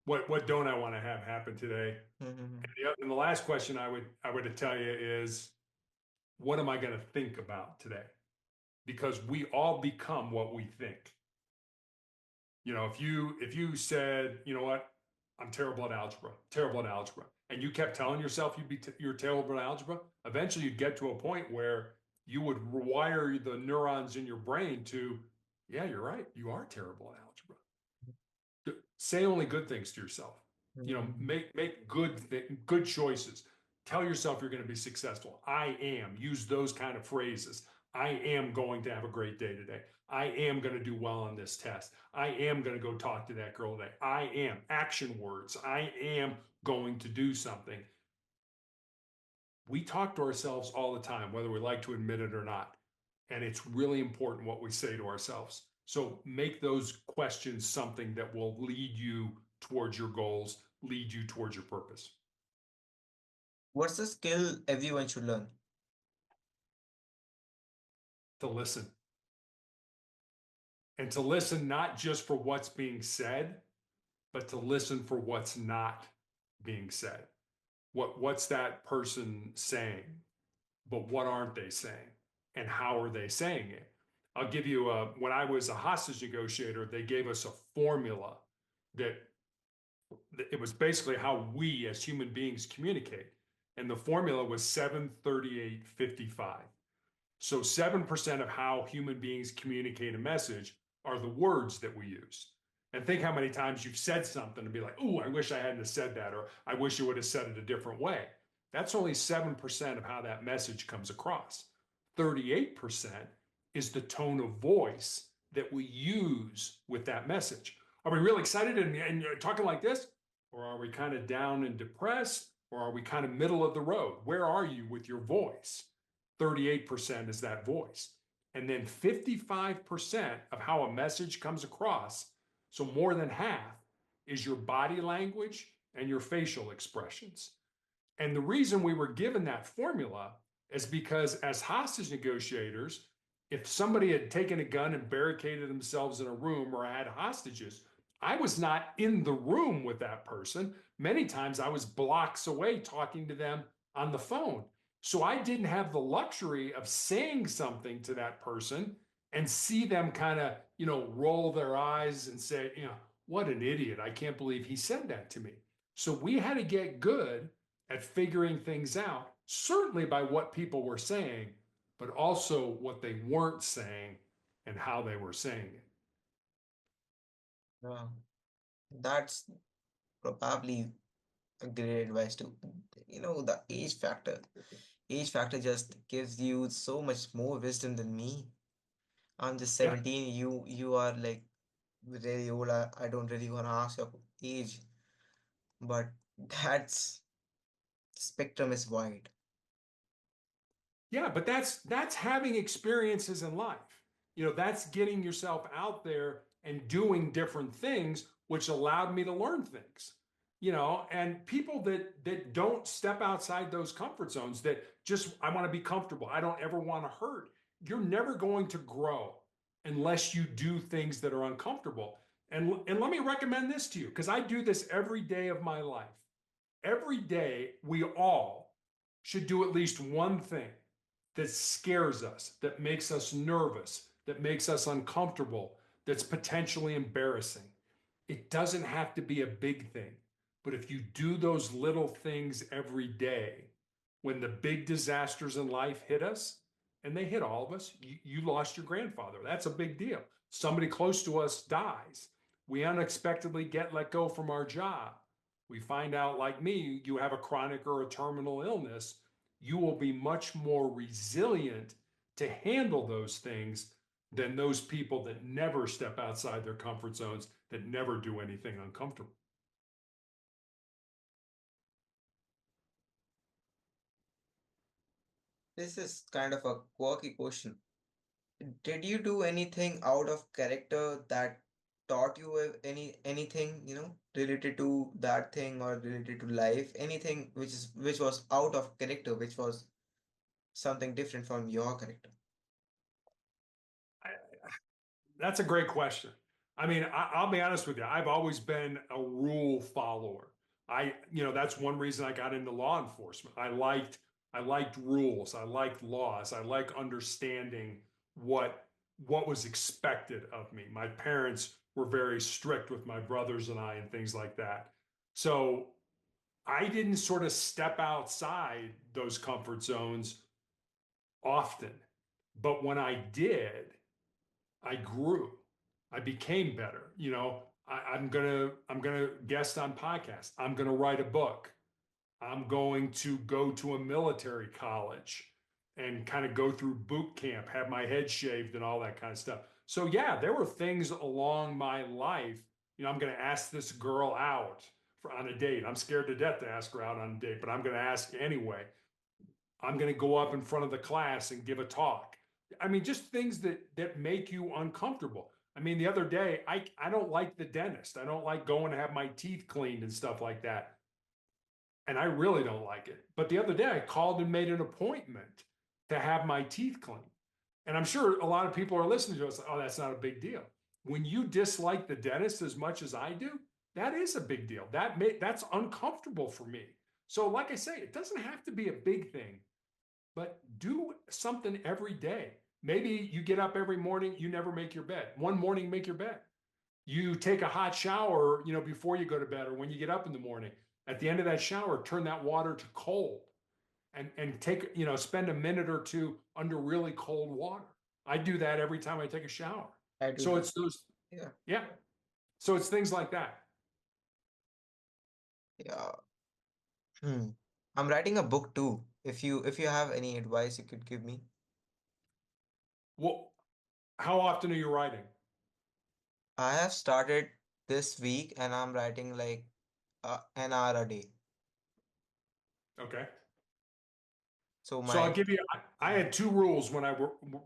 [SPEAKER 2] what don't I want to have happen today?
[SPEAKER 1] Mm-hmm.
[SPEAKER 2] And the last question I would tell you is, what am I going to think about today? Because we all become what we think. If you said, you know what, I'm terrible at algebra, and you kept telling yourself you're terrible at algebra, eventually you'd get to a point where you would rewire the neurons in your brain to, yeah, you're right, you are terrible at algebra. Say only good things to yourself.
[SPEAKER 1] Mm-hmm.
[SPEAKER 2] Make good choices. Tell yourself you're going to be successful. I am. Use those kind of phrases. I am going to have a great day today. I am going to do well on this test. I am going to go talk to that girl today. I am action words. I am going to do something. We talk to ourselves all the time, whether we like to admit it or not. And it's really important what we say to ourselves. So make those questions something that will lead you towards your goals, lead you towards your purpose.
[SPEAKER 1] What's the skill everyone should learn?
[SPEAKER 2] To listen, and to listen not just for what's being said, but to listen for what's not being said. What's that person saying? But what aren't they saying? And how are they saying it? I'll give you when I was a hostage negotiator, they gave us a formula that it was basically how we as human beings communicate. And the formula was 73855. So 7% of how human beings communicate a message are the words that we use. And think how many times you've said something and be like, "Oh, I wish I hadn't have said that," or "I wish you would have said it a different way." That's only 7% of how that message comes across. 38% is the tone of voice that we use with that message. Are we really excited and talking like this? Or are we kind of down and depressed? Or are we kind of middle of the road? Where are you with your voice? 38% is that voice. And then 55% of how a message comes across, so more than half, is your body language and your facial expressions. And the reason we were given that formula is because, as hostage negotiators, if somebody had taken a gun and barricaded themselves in a room or had hostages, I was not in the room with that person. Many times I was blocks away talking to them on the phone. So I didn't have the luxury of saying something to that person and see them kind of, roll their eyes and say, what an idiot. I can't believe he said that to me. So we had to get good at figuring things out, certainly by what people were saying, but also what they weren't saying and how they were saying it.
[SPEAKER 1] Yeah, that's probably a great advice too. The age factor. Age factor just gives you so much more wisdom than me. I'm just
[SPEAKER 2] Yeah.
[SPEAKER 1] 17. You are like really old. I don't really want to ask your age, but that's spectrum is wide.
[SPEAKER 2] Yeah, but that's having experiences in life. That's getting yourself out there and doing different things, which allowed me to learn things. And people that don't step outside those comfort zones, that just, I want to be comfortable, I don't ever want to hurt. You're never going to grow unless you do things that are uncomfortable. And let me recommend this to you, because I do this every day of my life. Every day, we all should do at least one thing that scares us, that makes us nervous, that makes us uncomfortable, that's potentially embarrassing. It doesn't have to be a big thing, but if you do those little things every day, when the big disasters in life hit us, and they hit all of us, you lost your grandfather. That's a big deal. Somebody close to us dies. We unexpectedly get let go from our job. We find out, like me, you have a chronic or a terminal illness. You will be much more resilient to handle those things than those people that never step outside their comfort zones, that never do anything uncomfortable.
[SPEAKER 1] This is kind of a quirky question. Did you do anything out of character that taught you anything, related to that thing or related to life? Anything which was out of character, which was something different from your character?
[SPEAKER 2] I, That's a great question. I mean, I'll be honest with you. I've always been a rule follower. That's one reason I got into law enforcement. I liked rules. I liked laws. I like understanding what what was expected of me. My parents were very strict with my brothers and I and things like that. So I didn't sort of step outside those comfort zones often. But when I did, I grew. I became better. I'm gonna guest on podcasts. I'm gonna write a book. I'm going to go to a military college and kind of go through boot camp, have my head shaved and all that kind of stuff. So yeah, there were things along my life. I'm going to ask this girl out on a date. I'm scared to death to ask her out on a date, but I'm going to ask anyway. I'm going to go up in front of the class and give a talk. I mean, just things that make you uncomfortable. I mean, the other day, I don't like the dentist. I don't like going to have my teeth cleaned and stuff like that. And I really don't like it. But the other day, I called and made an appointment to have my teeth cleaned. And I'm sure a lot of people are listening to us. Oh, that's not a big deal. When you dislike the dentist as much as I do, that is a big deal. That's uncomfortable for me. So, like I say, it doesn't have to be a big thing, but do something every day. Maybe you get up every morning, you never make your bed. One morning, make your bed. You take a hot shower, before you go to bed or when you get up in the morning. At the end of that shower, turn that water to cold and take, spend a minute or two under really cold water. I do that every time I take a shower.
[SPEAKER 1] I do
[SPEAKER 2] So
[SPEAKER 1] that.
[SPEAKER 2] it's those,
[SPEAKER 1] Yeah.
[SPEAKER 2] yeah. So it's things like that.
[SPEAKER 1] Yeah. Hmm. I'm writing a book too. If you have any advice you could give me.
[SPEAKER 2] Well, how often are you writing?
[SPEAKER 1] I have started this week and I'm writing like an hour a day.
[SPEAKER 2] Okay.
[SPEAKER 1] So
[SPEAKER 2] So I'll
[SPEAKER 1] my
[SPEAKER 2] give you, I
[SPEAKER 1] yeah,
[SPEAKER 2] had two rules when I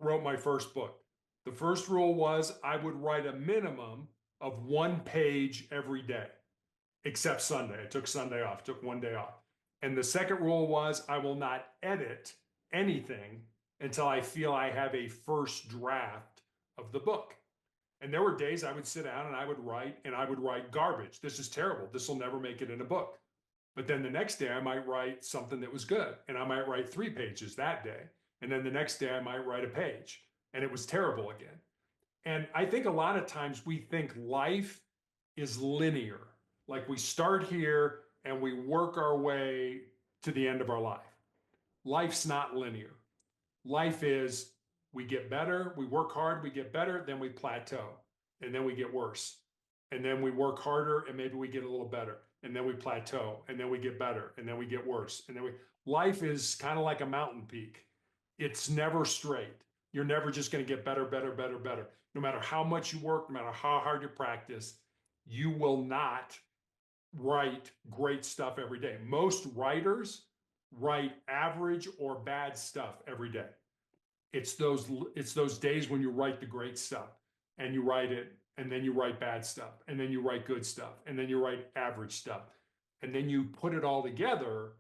[SPEAKER 2] wrote my first book. The first rule was I would write a minimum of 1 page every day, except Sunday. I took Sunday off, took one day off. And the second rule was I will not edit anything until I feel I have a first draft of the book. And there were days I would sit down and I would write garbage. This is terrible. This will never make it in a book. But then the next day I might write something that was good and I might write 3 pages that day. And then the next day I might write a page and it was terrible again. And I think a lot of times we think life is linear. Like we start here and we work our way to the end of our life. Life's not linear. Life is we get better, we work hard, we get better, then we plateau, and then we get worse. And then we work harder and maybe we get a little better. And then we plateau, and then we get better, and then we get worse. And then life is kind of like a mountain peak. It's never straight. You're never just going to get better, better, better, better. No matter how much you work, no matter how hard you practice, you will not write great stuff every day. Most writers write average or bad stuff every day. It's those days when you write the great stuff and you write it and then you write bad stuff and then you write good stuff and then you write average stuff and then you put it all together.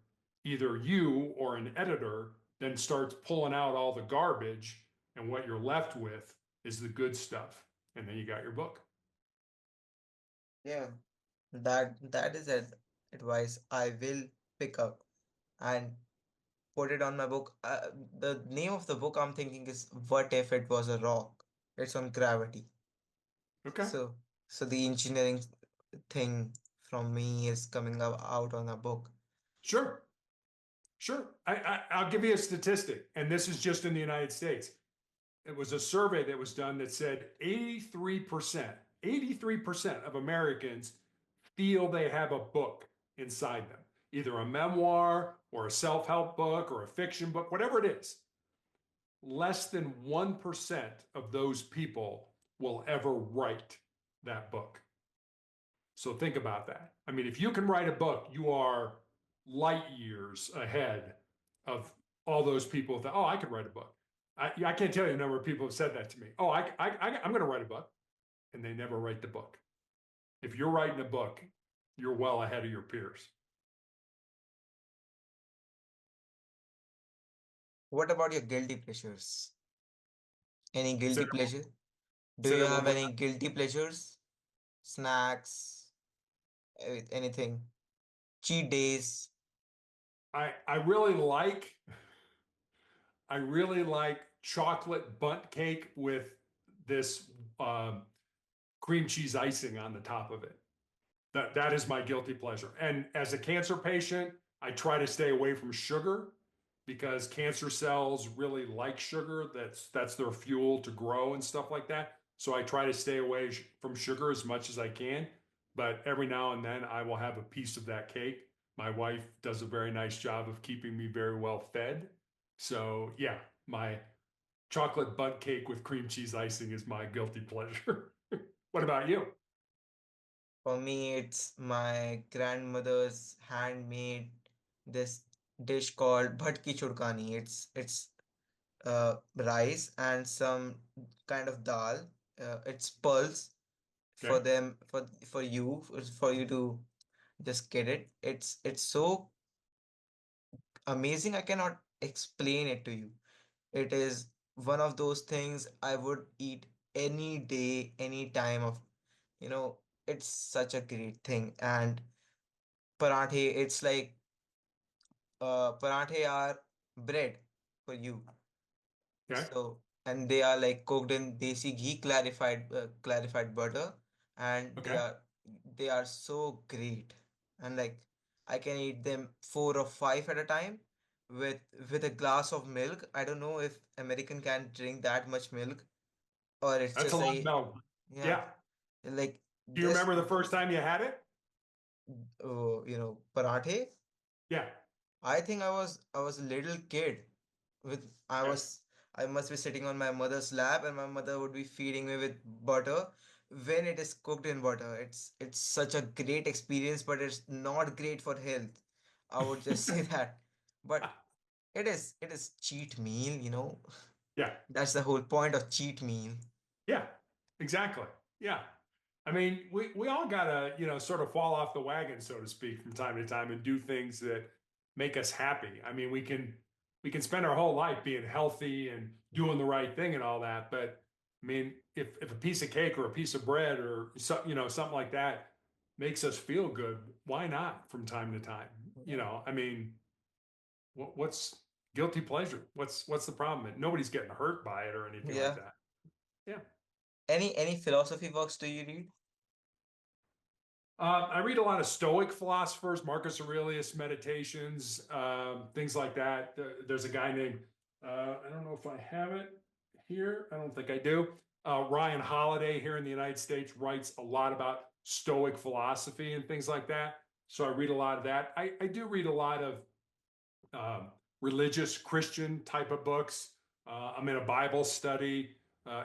[SPEAKER 2] Either you or an editor then starts pulling out all the garbage, and what you're left with is the good stuff, and then you got your book.
[SPEAKER 1] yeah, that is advice I will pick up and put it on my book. The name of the book I'm thinking is What If It Was a Rock? It's on gravity.
[SPEAKER 2] Okay.
[SPEAKER 1] So so the engineering thing from me is coming out on a book.
[SPEAKER 2] Sure. Sure. I'll give you a statistic, and this is just in the United States. It was a survey that was done that said 83% of Americans feel they have a book inside them, either a memoir or a self help book or a fiction book, whatever it is. Less than 1% of those people will ever write that book. So think about that. I mean, if you can write a book, you are light years ahead of all those people that, oh, I could write a book. I can't tell you the number of people have said that to me. Oh, I'm going to write a book. And they never write the book. If you're writing a book, you're well ahead of your peers.
[SPEAKER 1] What about your guilty pleasures? Any
[SPEAKER 2] Say
[SPEAKER 1] guilty
[SPEAKER 2] that,
[SPEAKER 1] pleasure? Do
[SPEAKER 2] say
[SPEAKER 1] you
[SPEAKER 2] that one
[SPEAKER 1] have
[SPEAKER 2] more
[SPEAKER 1] any
[SPEAKER 2] time.
[SPEAKER 1] guilty pleasures? Snacks, anything? Cheat days?
[SPEAKER 2] I, I really like I really like chocolate bundt cake with this cream cheese icing on the top of it. That is my guilty pleasure. And as a cancer patient, I try to stay away from sugar because cancer cells really like sugar. That's their fuel to grow and stuff like that. So I try to stay away from sugar as much as I can. But every now and then I will have a piece of that cake. My wife does a very nice job of keeping me very well fed. So yeah, my chocolate butt cake with cream cheese icing is my guilty pleasure. What about you?
[SPEAKER 1] For me, it's my grandmother's handmade this dish called bhatki churkani. It's rice and some kind of dal. It's pulse for
[SPEAKER 2] Okay.
[SPEAKER 1] them for you to just get it. It's so amazing. I cannot explain it to you. It is one of those things I would eat any day, any time of, you know, it's such a great thing. And parathe, it's like parathe are bread for you.
[SPEAKER 2] Okay.
[SPEAKER 1] So, and they are like cooked in desi ghee, clarified butter, and they
[SPEAKER 2] Okay.
[SPEAKER 1] are they are so great. And like I can eat them 4 or 5 at a time with with a glass of milk. I don't know if American can drink that much milk, or it's
[SPEAKER 2] That's a
[SPEAKER 1] just
[SPEAKER 2] lot
[SPEAKER 1] a,
[SPEAKER 2] of
[SPEAKER 1] yeah,
[SPEAKER 2] yeah.
[SPEAKER 1] like
[SPEAKER 2] Do you
[SPEAKER 1] this,
[SPEAKER 2] remember the first time you had it?
[SPEAKER 1] parathe.
[SPEAKER 2] Yeah.
[SPEAKER 1] I think I was a little kid with
[SPEAKER 2] Okay.
[SPEAKER 1] I must be sitting on my mother's lap, and my mother would be feeding me with butter when it is cooked in butter. It's such a great experience, but it's not great for health. I would just say that. But it is cheat meal.
[SPEAKER 2] Yeah.
[SPEAKER 1] That's the whole point of cheat meal.
[SPEAKER 2] Yeah, exactly. Yeah. I mean, we all gotta, sort of fall off the wagon, so to speak, from time to time and do things that make us happy. I mean, we can spend our whole life being healthy and doing the right thing and all that, but I mean, if a piece of cake or a piece of bread or something like that makes us feel good, why not from time to time?
[SPEAKER 1] Yeah.
[SPEAKER 2] I mean, what's guilty pleasure? What's the problem? Nobody's getting hurt by it or anything like
[SPEAKER 1] Yeah.
[SPEAKER 2] that. Yeah.
[SPEAKER 1] Any philosophy books do you read?
[SPEAKER 2] I read a lot of Stoic philosophers, Marcus Aurelius Meditations, things like that. There's a guy named, I don't know if I have it here. I don't think I do. Ryan Holiday here in the United States writes a lot about Stoic philosophy and things like that. So I read a lot of that. I do read a lot of religious Christian type of books. I'm in a Bible study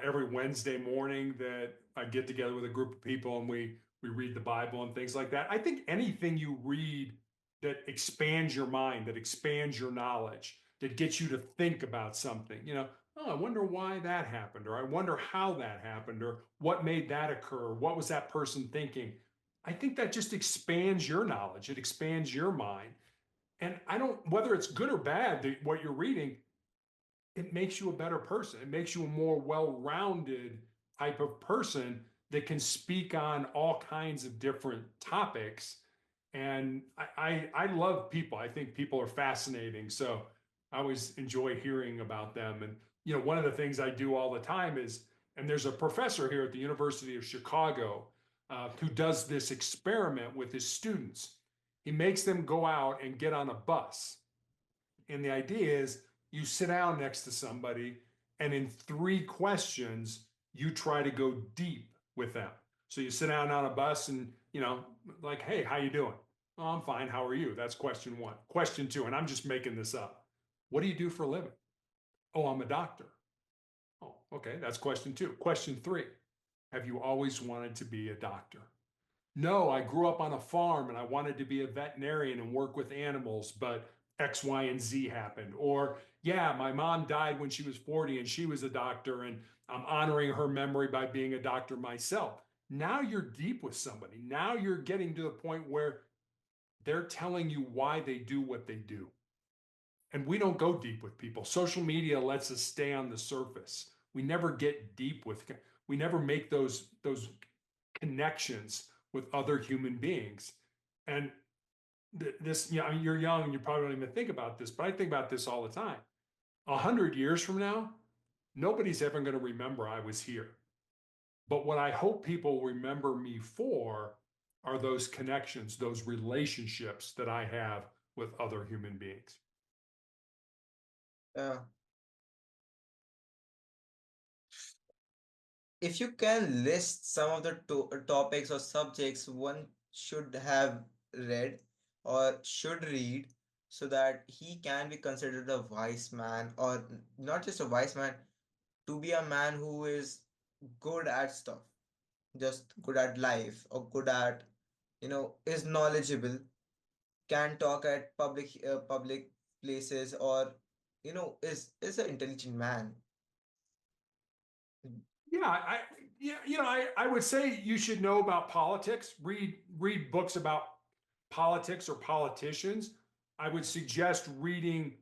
[SPEAKER 2] every Wednesday morning that I get together with a group of people and we read the Bible and things like that. I think anything you read that expands your mind, that expands your knowledge, that gets you to think about something, oh, I wonder why that happened, or I wonder how that happened, or what made that occur, what was that person thinking? I think that just expands your knowledge, it expands your mind. And I don't, whether it's good or bad, what you're reading, it makes you a better person. It makes you a more well-rounded type of person that can speak on all kinds of different topics. And I love people. I think people are fascinating. So I always enjoy hearing about them. And one of the things I do all the time is, and there's a professor here at the University of Chicago who does this experiment with his students. He makes them go out and get on a bus, and the idea is you sit down next to somebody, and in 3 questions, you try to go deep with them. So you sit down on a bus and, like, hey, how you doing? Oh, I'm fine. How are you? That's question one. Question two, and I'm just making this up. What do you do for a living? Oh, I'm a doctor. Oh, okay. That's question two. Question three, have you always wanted to be a doctor? No, I grew up on a farm and I wanted to be a veterinarian and work with animals, but X, Y, and Z happened. Or, yeah, my mom died when she was 40 and she was a doctor, and I'm honoring her memory by being a doctor myself. Now you're deep with somebody. Now you're getting to the point where they're telling you why they do what they do. And we don't go deep with people. Social media lets us stay on the surface. We never get deep with, we never make those connections with other human beings. And this, I mean, you're young and you probably don't even think about this, but I think about this all the time. 100 years from now, nobody's ever going to remember I was here. But what I hope people remember me for are those connections, those relationships that I have with other human beings.
[SPEAKER 1] Yeah. If you can list some of the topics or subjects one should have read or should read, so that he can be considered a wise man, or not just a wise man, to be a man who is good at stuff, just good at life, or good at, is knowledgeable, can talk at public places, or is an intelligent man.
[SPEAKER 2] Yeah, I would say you should know about politics. Read books about politics or politicians. I would suggest reading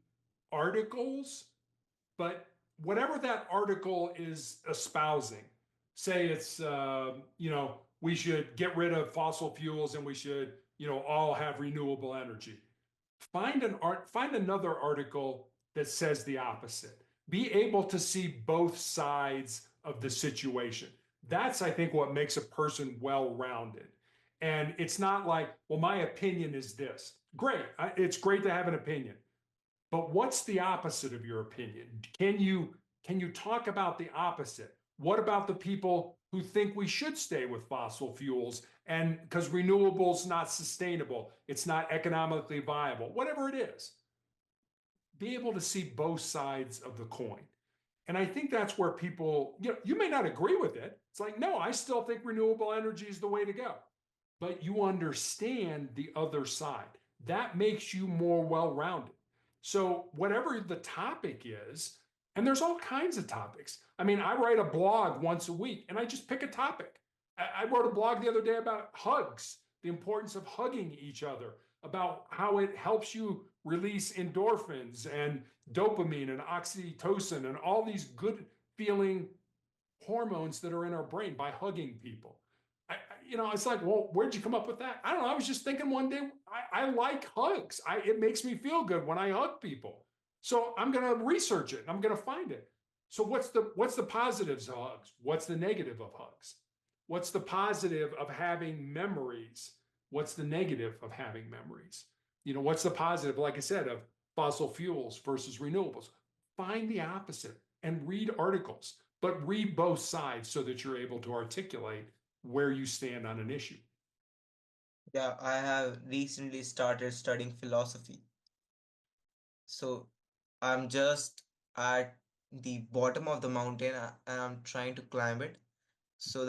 [SPEAKER 2] articles, but whatever that article is espousing, say it's we should get rid of fossil fuels and we should all have renewable energy. Find another article that says the opposite. Be able to see both sides of the situation. That's, I think, what makes a person well-rounded. And it's not like, well, my opinion is this. Great. It's great to have an opinion. But what's the opposite of your opinion? Can you talk about the opposite? What about the people who think we should stay with fossil fuels and because renewables not sustainable, it's not economically viable, whatever it is, be able to see both sides of the coin. And I think that's where people, you may not agree with it. It's like, no, I still think renewable energy is the way to go. But you understand the other side. That makes you more well rounded. So, whatever the topic is, and there's all kinds of topics. I mean, I write a blog once a week and I just pick a topic. I wrote a blog the other day about hugs, the importance of hugging each other, about how it helps you release endorphins and dopamine and oxytocin and all these good feeling hormones that are in our brain by hugging people. It's like, well, where'd you come up with that? I don't know. I was just thinking one day, I like hugs. It makes me feel good when I hug people. So I'm going to research it and I'm going to find it. So what's the positives of hugs? What's the negative of hugs? What's the positive of having memories? What's the negative of having memories? What's the positive, like I said, of fossil fuels versus renewables? Find the opposite and read articles, but read both sides so that you're able to articulate where you stand on an issue.
[SPEAKER 1] Yeah, I have recently started studying philosophy. So I'm just at the bottom of the mountain, and I'm trying to climb it. So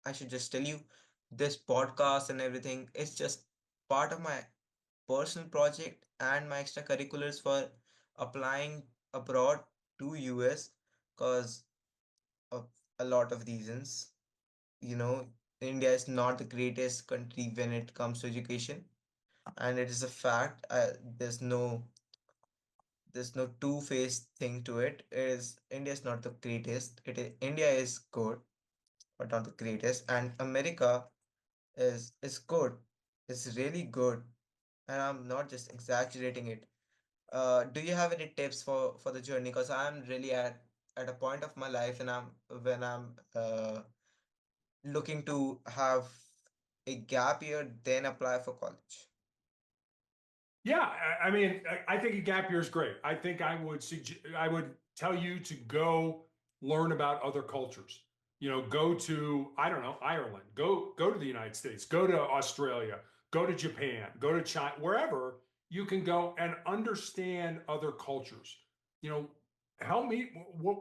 [SPEAKER 1] I should just tell you, this podcast and everything is just part of my personal project and my extracurriculars for applying abroad to US, because of a lot of reasons. You know, India is not the greatest country when it comes to education, and it is a fact. There's no two-faced thing to it. It is India is not the greatest. India is good, but not the greatest. And America is good. It's really good, and I'm not just exaggerating it. Do you have any tips for the journey? Because I'm really at a point of my life, and I'm looking to have a gap year, then apply for college.
[SPEAKER 2] Yeah, I mean, I think a gap year is great. I think I would tell you to go learn about other cultures. Go to, I don't know, Ireland. Go to the United States. Go to Australia. Go to Japan. Go to China. Wherever you can go and understand other cultures. You know, help me.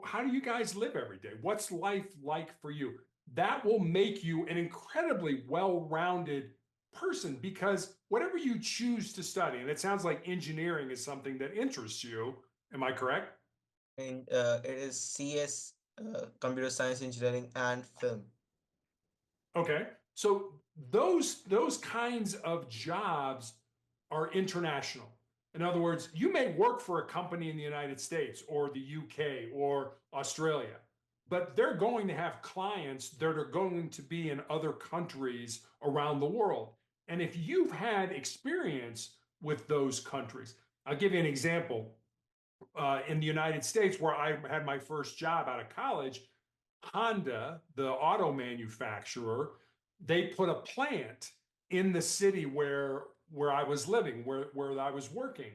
[SPEAKER 2] How do you guys live every day? What's life like for you? That will make you an incredibly well-rounded person because whatever you choose to study, and it sounds like engineering is something that interests you. Am I correct?
[SPEAKER 1] And it is CS, computer science, engineering, and film.
[SPEAKER 2] Okay. So those kinds of jobs are international. In other words, you may work for a company in the United States or the UK or Australia, but they're going to have clients that are going to be in other countries around the world. And if you've had experience with those countries, I'll give you an example. In the United States, where I had my first job out of college, Honda, the auto manufacturer, they put a plant in the city where I was living, where I was working.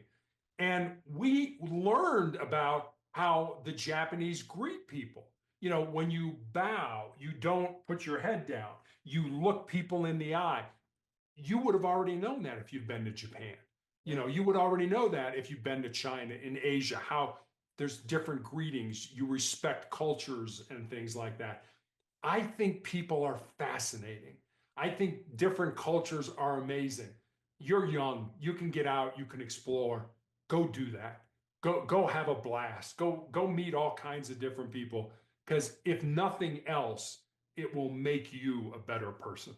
[SPEAKER 2] And we learned about how the Japanese greet people. When you bow, you don't put your head down. You look people in the eye. You would have already known that if you'd been to Japan. You would already know that if you've been to China, in Asia, how there's different greetings, you respect cultures and things like that. I think people are fascinating. I think different cultures are amazing. You're young, you can get out, you can explore. Go do that. Go have a blast. Go meet all kinds of different people because if nothing else, it will make you a better person.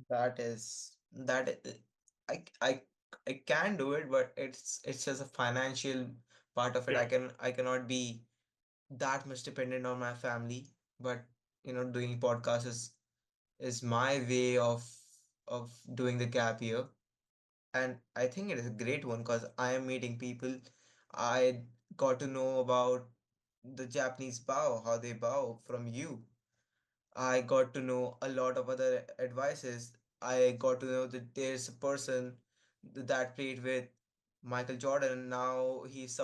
[SPEAKER 1] That is I I can do it, but it's just a financial part of it.
[SPEAKER 2] Yeah.
[SPEAKER 1] I cannot be that much dependent on my family. But doing podcasts is my way of doing the gap year. And I think it is a great one because I am meeting people. I got to know about the Japanese bow, how they bow from you. I got to know a lot of other advices. I got to know that there's a person that played with Michael Jordan. Now he's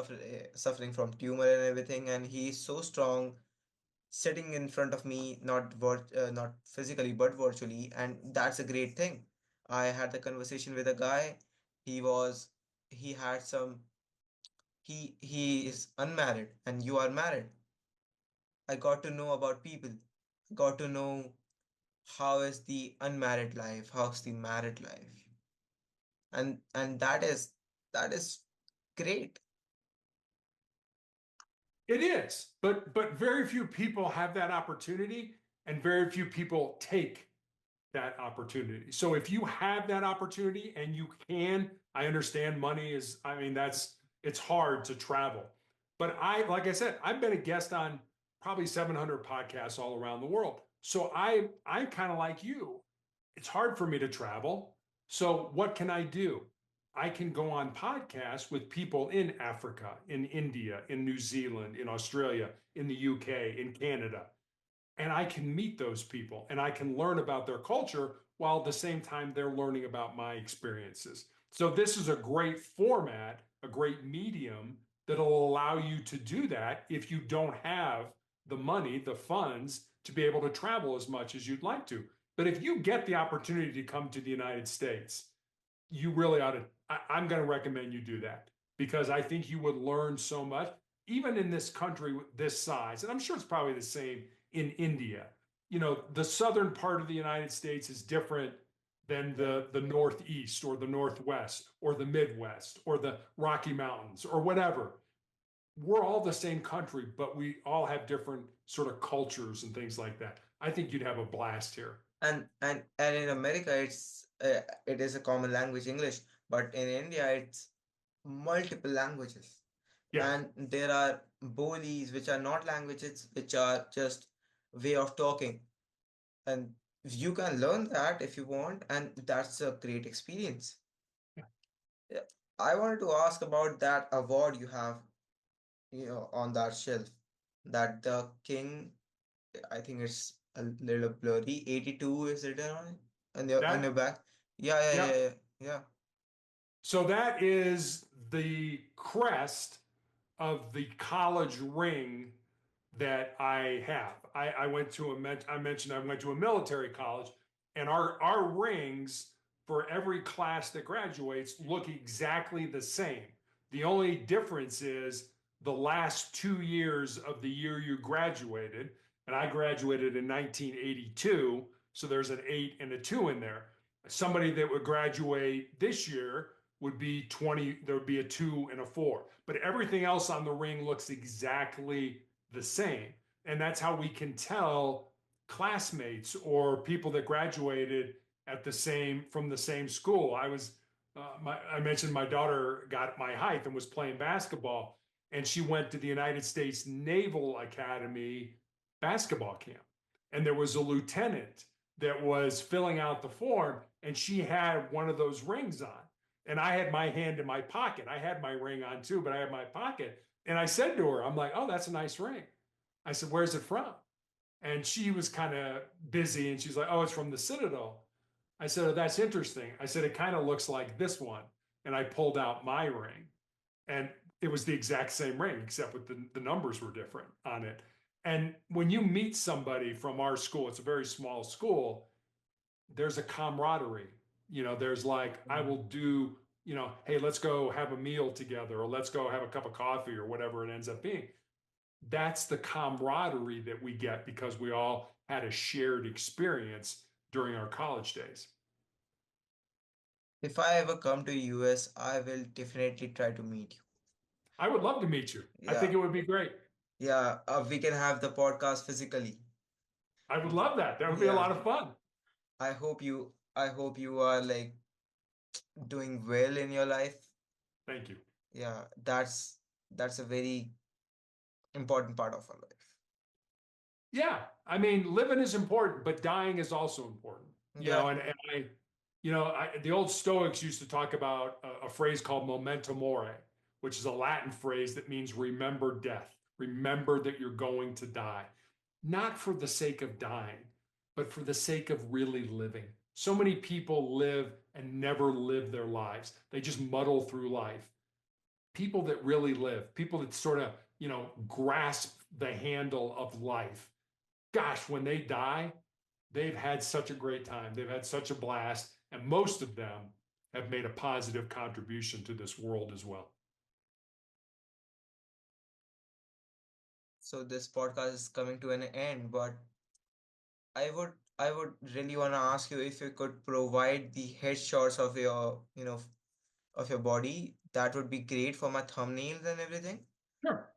[SPEAKER 1] suffering from tumor and everything, and he's so strong, sitting in front of me, not physically but virtually, and that's a great thing. I had the conversation with a guy. He was he had some he is unmarried, and you are married. I got to know about people. Got to know how is the unmarried life, how's the married life, and that is great.
[SPEAKER 2] It is, but very few people have that opportunity and very few people take that opportunity. So if you have that opportunity and you can, I understand money is, I mean, it's hard to travel. But like I said, I've been a guest on probably 700 podcasts all around the world. So I'm kind of like you. It's hard for me to travel. So what can I do? I can go on podcasts with people in Africa, in India, in New Zealand, in Australia, in the UK, in Canada, and I can meet those people and I can learn about their culture while at the same time they're learning about my experiences. So this is a great format, a great medium that'll allow you to do that if you don't have the money, the funds to be able to travel as much as you'd like to. But if you get the opportunity to come to the United States, you really ought to. I'm going to recommend you do that because I think you would learn so much, even in this country this size. And I'm sure it's probably the same in India. The southern part of the United States is different than
[SPEAKER 1] Yeah.
[SPEAKER 2] the Northeast or the Northwest or the Midwest or the Rocky Mountains or whatever. We're all the same country, but we all have different sort of cultures and things like that. I think you'd have a blast here.
[SPEAKER 1] And in America, it is a common language, English, but in India it's multiple languages,
[SPEAKER 2] Yeah.
[SPEAKER 1] and there are bolis which are not languages, which are just way of talking, and you can learn that if you want, and that's a great experience. Yeah. I wanted to ask about that award you have, on that shelf, that the king, I think it's a little blurry. 82 is written on it, on your
[SPEAKER 2] That,
[SPEAKER 1] back. Yeah, yeah,
[SPEAKER 2] yeah.
[SPEAKER 1] yeah, yeah, yeah.
[SPEAKER 2] So that is the crest of the college ring that I have. I went to I mentioned I went to a military college, and our rings for every class that graduates look exactly the same. The only difference is the last 2 years of the year you graduated, and I graduated in 1982, so there's an 8 and a 2 in there. Somebody that would graduate this year would be 20, there would be a 2 and a 4. But everything else on the ring looks exactly the same. And that's how we can tell classmates or people that graduated from the same school. I mentioned my daughter got my height and was playing basketball, and she went to the United States Naval Academy basketball camp. And there was a lieutenant that was filling out the form, and she had one of those rings on. And I had my hand in my pocket. I had my ring on too, but I had my pocket. And I said to her, I'm like, oh, that's a nice ring. I said, where's it from? And she was kind of busy and she's like, oh, it's from the Citadel. I said, oh, that's interesting. I said, it kind of looks like this one. And I pulled out my ring and it was the exact same ring, except with the numbers were different on it. And when you meet somebody from our school, it's a very small school, there's a camaraderie. There's like, I will
[SPEAKER 1] Mhm.
[SPEAKER 2] do, hey, let's go have a meal together, or let's go have a cup of coffee, or whatever it ends up being. That's the camaraderie that we get because we all had a shared experience during our college days.
[SPEAKER 1] If I ever come to US, I will definitely try to meet you.
[SPEAKER 2] I would love to meet you. I think
[SPEAKER 1] Yeah,
[SPEAKER 2] it would be great.
[SPEAKER 1] yeah. We can have the podcast physically.
[SPEAKER 2] I would love that. That would be a
[SPEAKER 1] Yeah.
[SPEAKER 2] lot of fun.
[SPEAKER 1] I hope you are like doing well in your life.
[SPEAKER 2] Thank you.
[SPEAKER 1] Yeah, that's a very important part of our life.
[SPEAKER 2] Yeah, I mean, living is important, but dying is also important.
[SPEAKER 1] Yeah.
[SPEAKER 2] The old Stoics used to talk about a phrase called memento mori, which is a Latin phrase that means remember death. Remember that you're going to die, not for the sake of dying, but for the sake of really living. So many people live and never live their lives. They just muddle through life. People that really live, people that sort of, grasp the handle of life, gosh, when they die, they've had such a great time. They've had such a blast. And most of them have made a positive contribution to this world as well.
[SPEAKER 1] So this podcast is coming to an end, but I would really want to ask you if you could provide the headshots of your, of your body. That would be great for my thumbnails and everything.
[SPEAKER 2] Sure.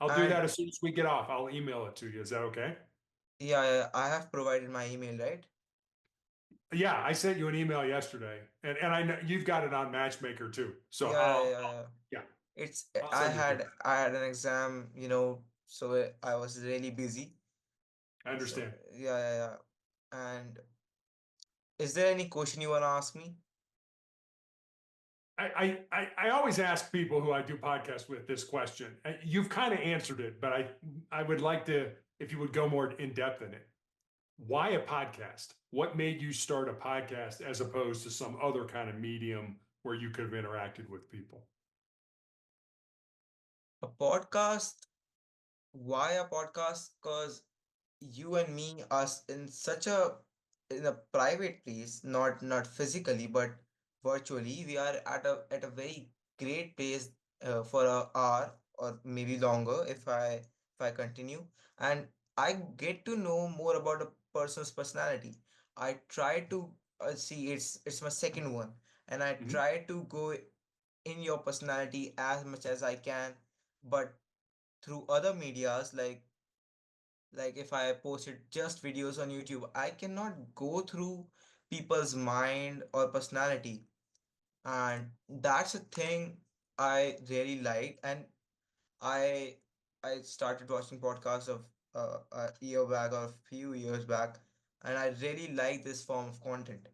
[SPEAKER 2] I'll do
[SPEAKER 1] And
[SPEAKER 2] that as soon as we get off. I'll email it to you. Is that okay?
[SPEAKER 1] yeah, yeah, I have provided my email, right?
[SPEAKER 2] Yeah, I sent you an email yesterday, and I know you've got it on Matchmaker too. So
[SPEAKER 1] Yeah, yeah, yeah, yeah.
[SPEAKER 2] yeah,
[SPEAKER 1] It's
[SPEAKER 2] I'll send it to you.
[SPEAKER 1] I had an exam, so I was really busy.
[SPEAKER 2] I
[SPEAKER 1] So
[SPEAKER 2] understand.
[SPEAKER 1] yeah, yeah, yeah. And is there any question you want to ask me?
[SPEAKER 2] I always ask people who I do podcasts with this question. You've kind of answered it, but I would like to, if you would go more in depth in it. Why a podcast? What made you start a podcast as opposed to some other kind of medium where you could have interacted with people?
[SPEAKER 1] A podcast? Why a podcast? Because you and me are in such a in a private place, not physically, but virtually. We are at a very great place for a hour or maybe longer if I continue, and I get to know more about a person's personality. I try to see it's my second one, and I
[SPEAKER 2] Mhm.
[SPEAKER 1] try to go in your personality as much as I can, but through other medias like if I posted just videos on YouTube, I cannot go through people's mind or personality. And that's a thing I really like. And I I started watching podcasts of a year back or a few years back, and I really like this form of content.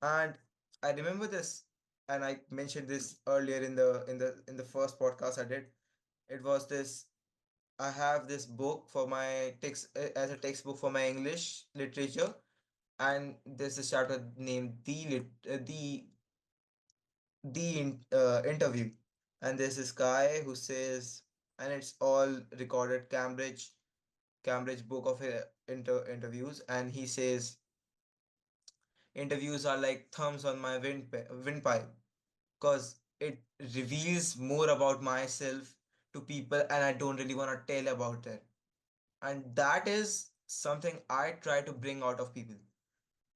[SPEAKER 1] And I remember this, and I mentioned this earlier in the first podcast I did. It was this I have this book for my text as a textbook for my English literature, and there's a chapter named the interview, and there's this guy who says, and it's all recorded Cambridge book of interviews, and he says interviews are like thumbs on my windpipe because it reveals more about myself to people, and I don't really want to tell about that. And that is something I try to bring out of people.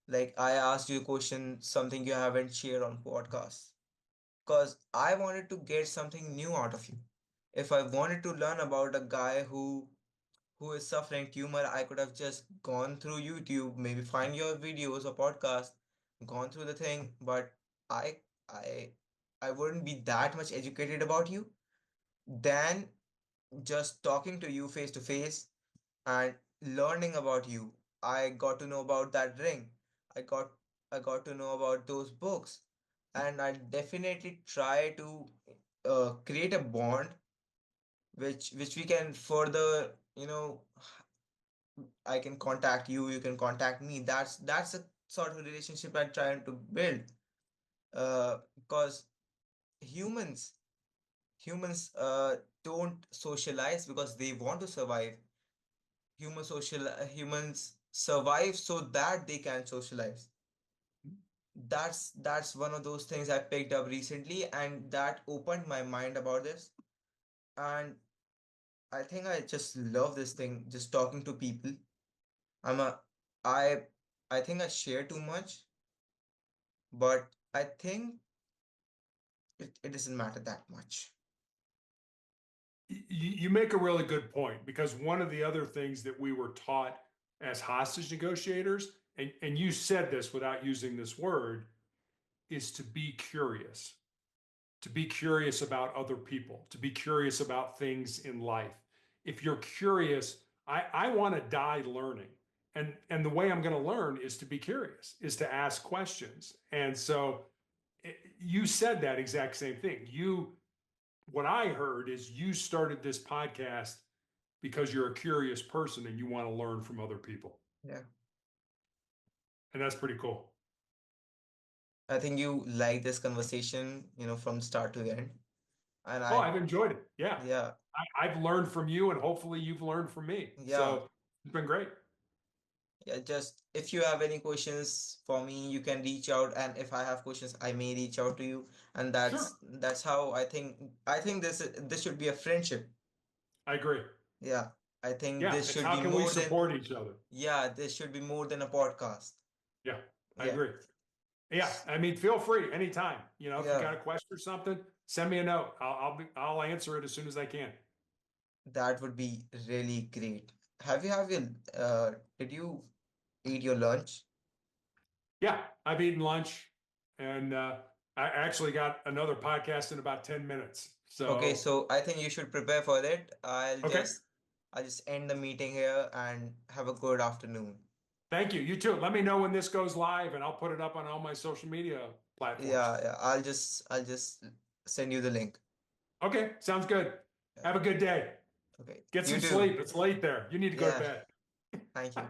[SPEAKER 1] Like I asked you a question, something you haven't shared on podcasts, because I wanted to get something new out of you. If I wanted to learn about a guy who is suffering tumor, I could have just gone through YouTube, maybe find your videos or podcast, gone through the thing, but I I I wouldn't be that much educated about you than just talking to you face to face and learning about you. I got to know about that ring. I got I got to know about those books, and I definitely try to create a bond which we can further. I can contact you, you can contact me. That's a sort of relationship I'm trying to build. Because humans humans don't socialize because they want to survive. Humans survive so that they can socialize. That's one of those things I picked up recently, and that opened my mind about this. And I think I just love this thing, just talking to people. I'm a I I think I share too much, but I think it doesn't matter that much.
[SPEAKER 2] You make a really good point, because one of the other things that we were taught as hostage negotiators, and you said this without using this word, is to be curious about other people, to be curious about things in life. If you're curious, I want to die learning. And the way I'm going to learn is to be curious, is to ask questions. And so you said that exact same thing. What I heard is you started this podcast because you're a curious person and you want to learn from other people.
[SPEAKER 1] Yeah.
[SPEAKER 2] And that's pretty cool.
[SPEAKER 1] I think you like this conversation, from start to the end. And
[SPEAKER 2] Oh, I've enjoyed it. Yeah.
[SPEAKER 1] yeah,
[SPEAKER 2] I've learned from you, and hopefully you've learned from me.
[SPEAKER 1] yeah,
[SPEAKER 2] So it's been great.
[SPEAKER 1] yeah. Just if you have any questions for me, you can reach out, and if I have questions, I may reach out to you. And
[SPEAKER 2] Sure.
[SPEAKER 1] that's how I think this should be a friendship.
[SPEAKER 2] I agree.
[SPEAKER 1] Yeah, I think
[SPEAKER 2] Yeah.
[SPEAKER 1] this
[SPEAKER 2] It's
[SPEAKER 1] should
[SPEAKER 2] how
[SPEAKER 1] be
[SPEAKER 2] can we
[SPEAKER 1] more than
[SPEAKER 2] support each other?
[SPEAKER 1] yeah, this should be more than a podcast.
[SPEAKER 2] Yeah. I
[SPEAKER 1] Yeah,
[SPEAKER 2] agree. Yeah. I mean, feel free anytime. If you got
[SPEAKER 1] yeah,
[SPEAKER 2] a question or something, send me a note. I'll answer it as soon as I can.
[SPEAKER 1] that would be really great. Did you eat your lunch?
[SPEAKER 2] Yeah. I've eaten lunch, and I actually got another podcast in about 10 minutes.
[SPEAKER 1] Okay,
[SPEAKER 2] So,
[SPEAKER 1] so I think you should prepare for that.
[SPEAKER 2] okay.
[SPEAKER 1] I'll just end the meeting here and have a good afternoon.
[SPEAKER 2] Thank you. You too. Let me know when this goes live, and I'll put it up on all my social media platforms.
[SPEAKER 1] Yeah, yeah. I'll just send you the link.
[SPEAKER 2] Okay. Sounds good.
[SPEAKER 1] Yeah.
[SPEAKER 2] Have a good day.
[SPEAKER 1] Okay.
[SPEAKER 2] Get
[SPEAKER 1] You
[SPEAKER 2] some
[SPEAKER 1] too.
[SPEAKER 2] sleep. It's late there. You need to go to
[SPEAKER 1] Yeah.
[SPEAKER 2] bed.
[SPEAKER 1] Thank you.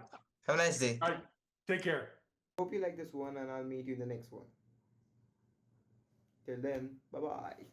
[SPEAKER 1] Have a nice day.
[SPEAKER 2] All right. Take care.
[SPEAKER 1] Hope you like this one, and I'll meet you in the next one. Till then, bye bye.